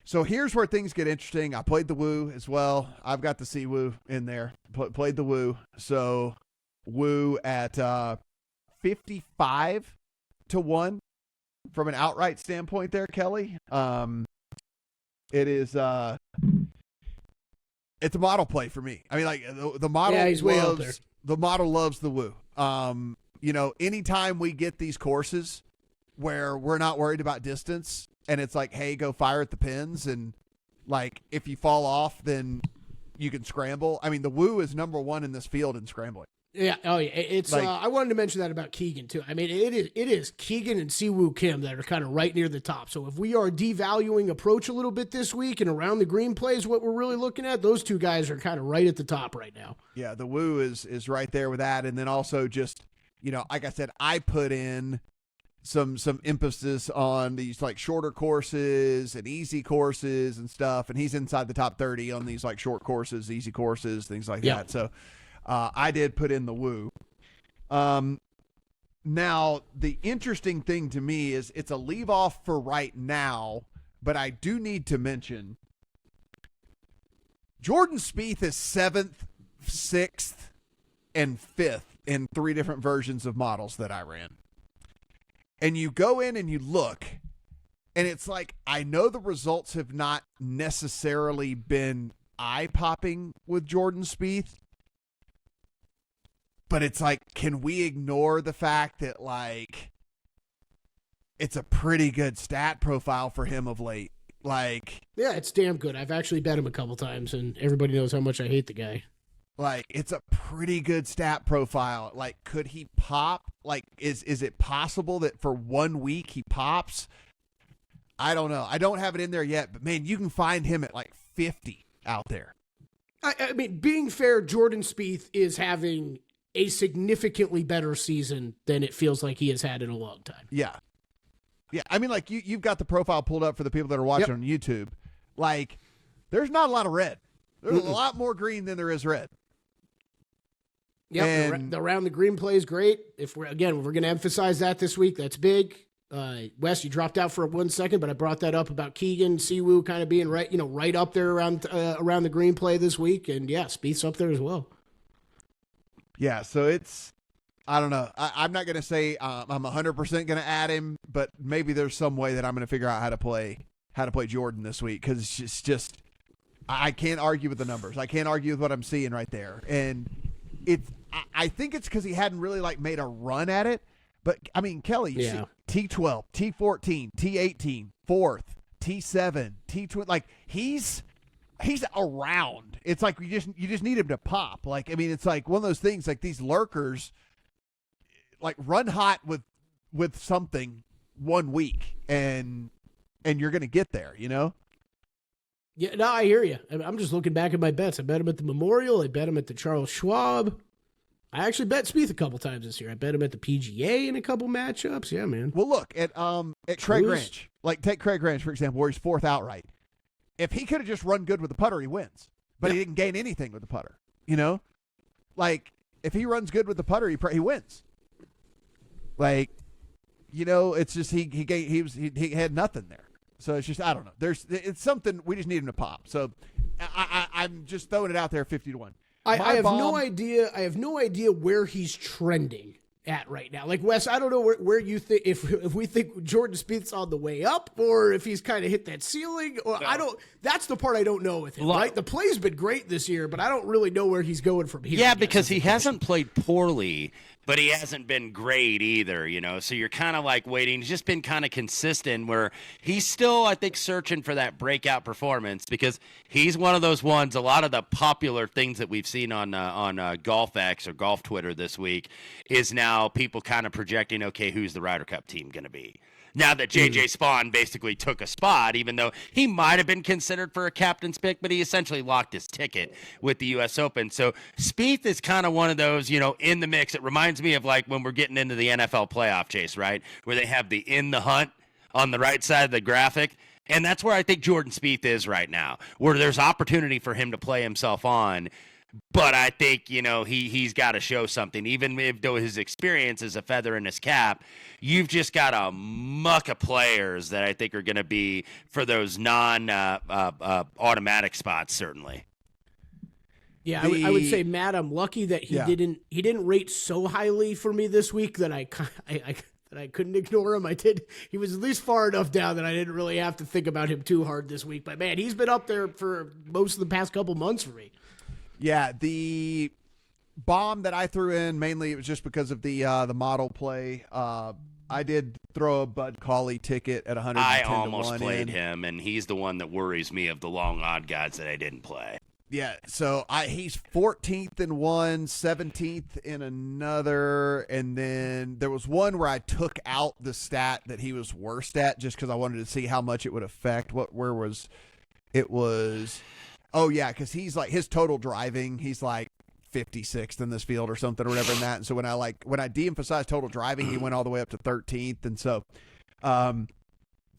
So here's where things get interesting. I played the Woo as well. I've got the Siwoo in there. Played the Woo. So Woo at 55-1 from an outright standpoint there, Kelly. It is it's a model play for me. I mean, like the model he's way out there. The model loves the Woo. Anytime we get these courses where we're not worried about distance and it's like, hey, go fire at the pins, and like if you fall off, then you can scramble. I mean, the Woo is number one in this field in scrambling. Yeah. Oh, yeah. It's. Like, I wanted to mention that about Keegan too. I mean, it is Keegan and Siwoo Kim that are kind of right near the top. So if we are devaluing approach a little bit this week and around the green plays, what we're really looking at, those two guys are kind of right at the top right now. Yeah, the Woo is right there with that, and then also just like I said, I put in some emphasis on these like shorter courses and easy courses and stuff, and he's inside the top 30 on these like short courses, easy courses, things like that. So. I did put in the Woo. Now, the interesting thing to me is it's a leave off for right now, but I do need to mention Jordan Spieth is 7th, 6th, and 5th in 3 different versions of models that I ran. And you go in and you look, and it's like, I know the results have not necessarily been eye-popping with Jordan Spieth, but it's like, can we ignore the fact that, like, it's a pretty good stat profile for him of late? Like, yeah, it's damn good. I've actually bet him a couple times, and everybody knows how much I hate the guy. Like, it's a pretty good stat profile. Like, could he pop? Like, is it possible that for 1 week he pops? I don't know. I don't have it in there yet, but, man, you can find him at, like, 50 out there. I mean, being fair, Jordan Spieth is having a significantly better season than it feels like he has had in a long time. Yeah. Yeah. I mean, like you've got the profile pulled up for the people that are watching on YouTube. Like, there's not a lot of red. There's a lot more green than there is red. Yeah. The around the green play is great. If we're going to emphasize that this week, that's big. Wes, you dropped out for 1 second, but I brought that up about Keegan, Siwoo kind of being right up there around the green play this week. And yeah, Spieth's up there as well. Yeah, so it's, I don't know. I'm not going to say I'm 100% going to add him, but maybe there's some way that I'm going to figure out how to play Jordan this week, because it's just I can't argue with the numbers. I can't argue with what I'm seeing right there, and I think it's because he hadn't really like made a run at it. But I mean, Kelly, you see T12, T14, T18, 4th, T7, T20, like he's around. It's like you just need him to pop. Like, I mean, it's like one of those things, like these lurkers like run hot with something 1 week and you're going to get there, Yeah, no, I hear you. I'm just looking back at my bets. I bet him at the Memorial. I bet him at the Charles Schwab. I actually bet Spieth a couple times this year. I bet him at the PGA in a couple matchups. Yeah, man. Well, look at Craig Ranch. Like, take Craig Ranch, for example, where he's 4th outright. If he could have just run good with the putter, he wins. But he didn't gain anything with the putter. Like if he runs good with the putter, he wins. Like, it's just he had nothing there. So it's just, I don't know. It's something we just need him to pop. So I'm just throwing it out there 50-1. I have no idea. I have no idea where he's trending at right now. Like, Wes, I don't know where you think, if we think Jordan Spieth's on the way up or if he's kind of hit that ceiling, or that's the part I don't know with him, right? The play's been great this year, but I don't really know where he's going from here. Yeah, because he hasn't played poorly, but he hasn't been great either, so you're kind of like waiting. He's just been kind of consistent where he's still, I think, searching for that breakout performance, because he's one of those ones. A lot of the popular things that we've seen on GolfX or Golf Twitter this week is now people kind of projecting, okay, who's the Ryder Cup team going to be? Now that J.J. Spawn basically took a spot, even though he might have been considered for a captain's pick, but he essentially locked his ticket with the U.S. Open. So Spieth is kind of one of those, in the mix. It reminds me of like when we're getting into the NFL playoff chase, right? Where they have the in the hunt on the right side of the graphic. And that's where I think Jordan Spieth is right now, where there's opportunity for him to play himself on. But I think, he's got to show something. Even though his experience is a feather in his cap, you've just got a muck of players that I think are going to be for those non-automatic spots, certainly. Yeah, I would say, Matt, I'm lucky that he didn't rate so highly for me this week that I that I couldn't ignore him. I did. He was at least far enough down that I didn't really have to think about him too hard this week. But man, he's been up there for most of the past couple months for me. Yeah, the bomb that I threw in, mainly it was just because of the model play. I did throw a Bud Cauley ticket at 110 I to 1 almost played in. him, and he's the one that worries me of the long odd guys that I didn't play. Yeah, so he's 14th in one, 17th in another, and then there was one where I took out the stat that he was worst at just because I wanted to see how much it would affect. Oh yeah, because he's like his total driving, he's like 56th in this field or something or whatever in that. And so when I de-emphasized total driving, he went all the way up to 13th, and so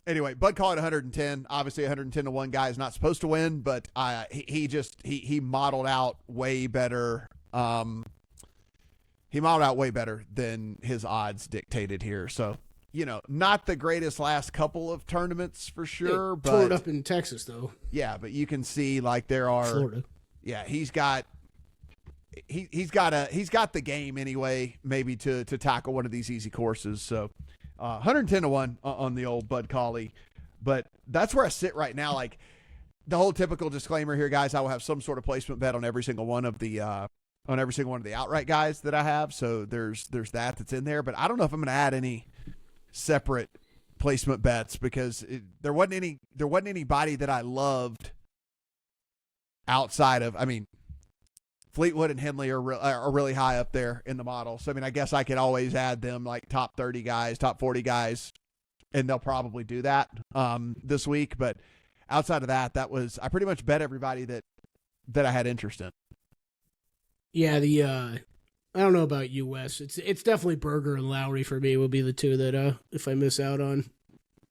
anyway, Bud called it 110. Obviously, 110 to 1 guy is not supposed to win, but he modeled out way better. He modeled out way better than his odds dictated here. So, not the greatest last couple of tournaments for sure. But tore it up in Texas, though. Yeah, but you can see like there are Florida. Yeah, he's got the game anyway, maybe to tackle one of these easy courses. So. 110 to 1 on the old Bud Cauley, but that's where I sit right now. Like the whole typical disclaimer here, guys, I will have some sort of placement bet on every single one of the outright guys that I have. So there's that's in there, but I don't know if I'm going to add any separate placement bets because there wasn't anybody that I loved outside of, Fleetwood and Henley are really high up there in the model. So, I guess I could always add them like top 30 guys, top 40 guys, and they'll probably do that this week. But outside of that, I pretty much bet everybody that I had interest in. Yeah, I don't know about you, Wes. It's definitely Berger and Lowry for me will be the two that if I miss out on,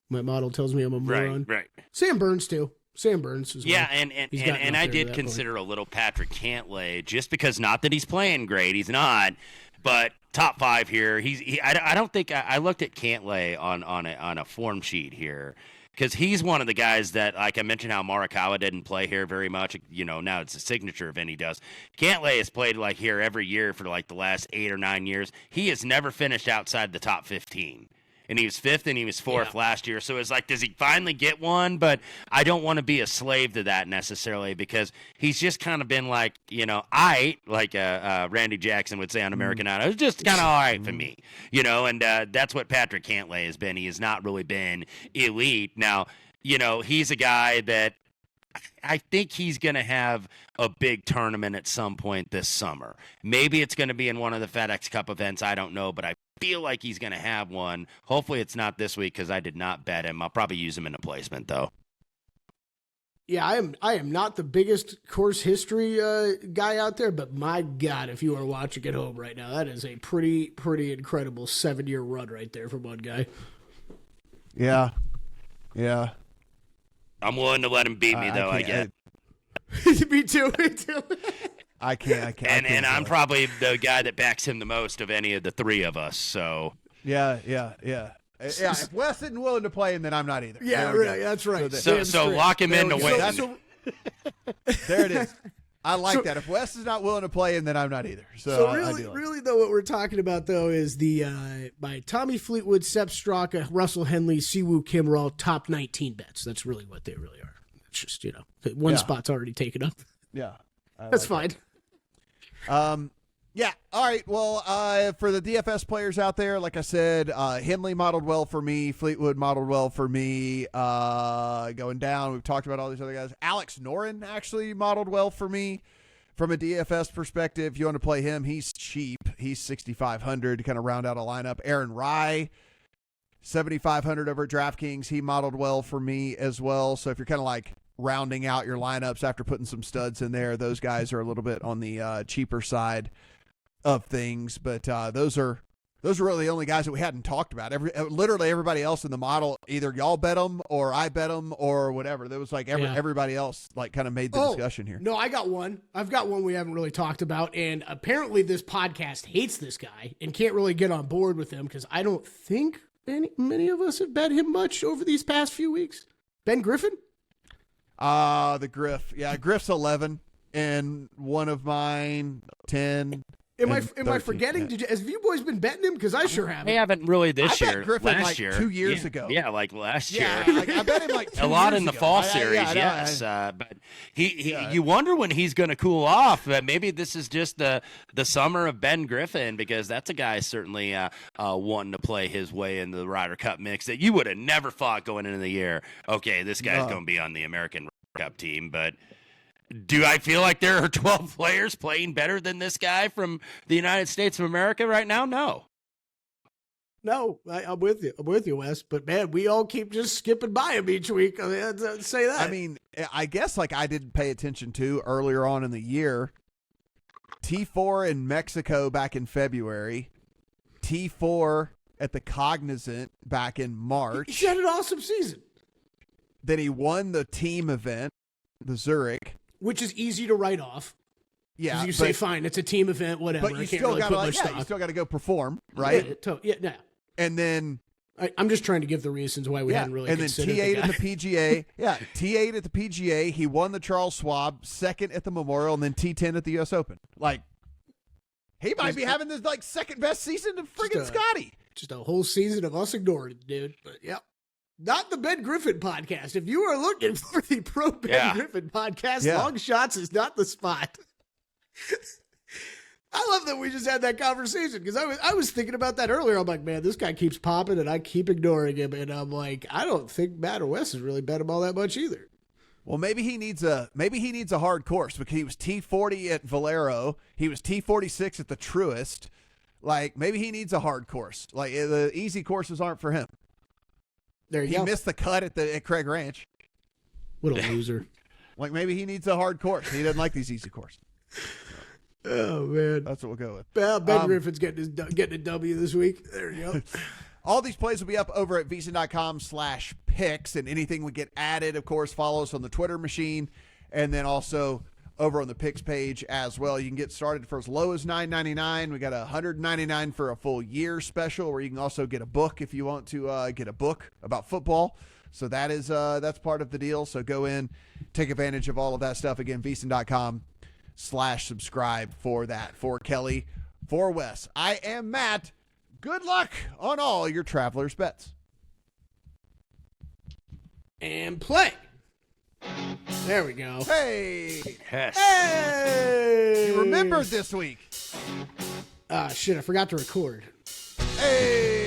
my model tells me I'm a moron. Right. Sam Burns too. Sam Burns as well. Yeah, and I did consider a little Patrick Cantlay just because not that he's playing great, he's not, but top 5 here. I don't think I looked at Cantlay on a form sheet here because he's one of the guys that, like I mentioned, how Morikawa didn't play here very much. Now it's a signature event he does. Cantlay has played like here every year for like the last 8 or 9 years. He has never finished outside the top 15. And he was 5th and he was 4th last year. So it's like, does he finally get one? But I don't want to be a slave to that necessarily because he's just kind of been like, like Randy Jackson would say on American Idol. It's just kind of all right for me, and that's what Patrick Cantlay has been. He has not really been elite. Now, he's a guy that I think he's going to have a big tournament at some point this summer. Maybe it's going to be in one of the FedEx Cup events. I don't know, but I feel like he's going to have one. Hopefully it's not this week because I did not bet him. I'll probably use him in a placement, though. Yeah, I am not the biggest course history guy out there, but my God, if you are watching at home right now, that is a pretty incredible 7-year run right there for one guy. Yeah. I'm willing to let him beat me, though, I guess. Me too. I can't. And I'm probably the guy that backs him the most of any of the 3 of us, so. Yeah. If Wes isn't willing to play him, then I'm not either. Yeah, right. That's right. So lock him in to win. There it is. I like that. If Wes is not willing to play him, then I'm not either. So really, though, what we're talking about though is the by Tommy Fleetwood, Sepp Straka, Russell Henley, Siwoo Kim are all top 19 bets. That's really what they really are. It's just one spot's already taken up. Yeah, that's fine. Yeah. All right. Well, for the DFS players out there, like I said, Henley modeled well for me. Fleetwood modeled well for me. Going down, we've talked about all these other guys. Alex Noren actually modeled well for me from a DFS perspective. If you want to play him, he's cheap. He's 6,500 to kind of round out a lineup. Aaron Rye, 7,500 over at DraftKings. He modeled well for me as well. So if you're kind of like rounding out your lineups after putting some studs in there, those guys are a little bit on the cheaper side of things, but those are really the only guys that we hadn't talked about. Literally everybody else in the model, either y'all bet them or I bet them or whatever. There was like everybody else like kind of made the discussion here. No, I got one. I've got one we haven't really talked about, and apparently this podcast hates this guy and can't really get on board with him because I don't think many of us have bet him much over these past few weeks. Ben Griffin? The Griff. Yeah, Griff's 11 and one of mine 10. Am I forgetting? Have you boys been betting him? Because I sure haven't. They haven't really this year. Bet Griffin last year, 2 years ago. Yeah, like last year. I bet him like 2 a lot years in the ago. fall series, yes. But you wonder when he's going to cool off. But maybe this is just the summer of Ben Griffin, because that's a guy certainly wanting to play his way into the Ryder Cup mix that you would have never thought going into the year. Okay, this guy's going to be on the American Ryder Cup team, but. Do I feel like there are 12 players playing better than this guy from the United States of America right now? No. No, I'm with you. I'm with you, Wes. But, man, we all keep just skipping by him each week. I mean, I'd say that. I mean, I guess like I didn't pay attention to earlier on in the year. T4 in Mexico back in February. T4 at the Cognizant back in March. He had an awesome season. Then he won the team event, the Zurich. Which is easy to write off. Yeah, you say, fine, it's a team event, whatever. But you still got to go perform, right? Yeah. And then I'm just trying to give the reasons why we hadn't really considered T8 at the PGA. Yeah, T8 at the PGA. He won the Charles Schwab, second at the Memorial, and then T10 at the U.S. Open. Like, he might be having this like second best season to friggin' Scotty. Just a whole season of us ignoring it, dude. But yeah. Not the Ben Griffin podcast. If you are looking for the pro Ben Griffin podcast, Long Shots is not the spot. I love that we just had that conversation, because I was thinking about that earlier. I'm like, man, this guy keeps popping and I keep ignoring him. And I'm like, I don't think Matt or Wes has really bet him all that much either. Well, maybe he needs a hard course, because he was T40 at Valero. He was T46 at the Truist. Like, maybe he needs a hard course. Like, the easy courses aren't for him. There you go. He missed the cut at Craig Ranch. What a loser. Like, maybe he needs a hard course. He doesn't like these easy courses. Oh, man. That's what we'll go with. Well, Ben Griffin's getting a W this week. There you go. All these plays will be up over at VSiN.com/picks, and anything we get added, of course, follow us on the Twitter machine, and then also over on the picks page as well. You can get started for as low as $9.99. We got $199 for a full year special, where you can also get a book if you want to get a book about football. So that's part of the deal. So go in, take advantage of all of that stuff. Again, VSiN.com/subscribe for that. For Kelly, for Wes, I am Matt. Good luck on all your Travelers bets. And play. There we go. Hey. Yes. Hey. You remembered this week. Shit, I forgot to record. Hey.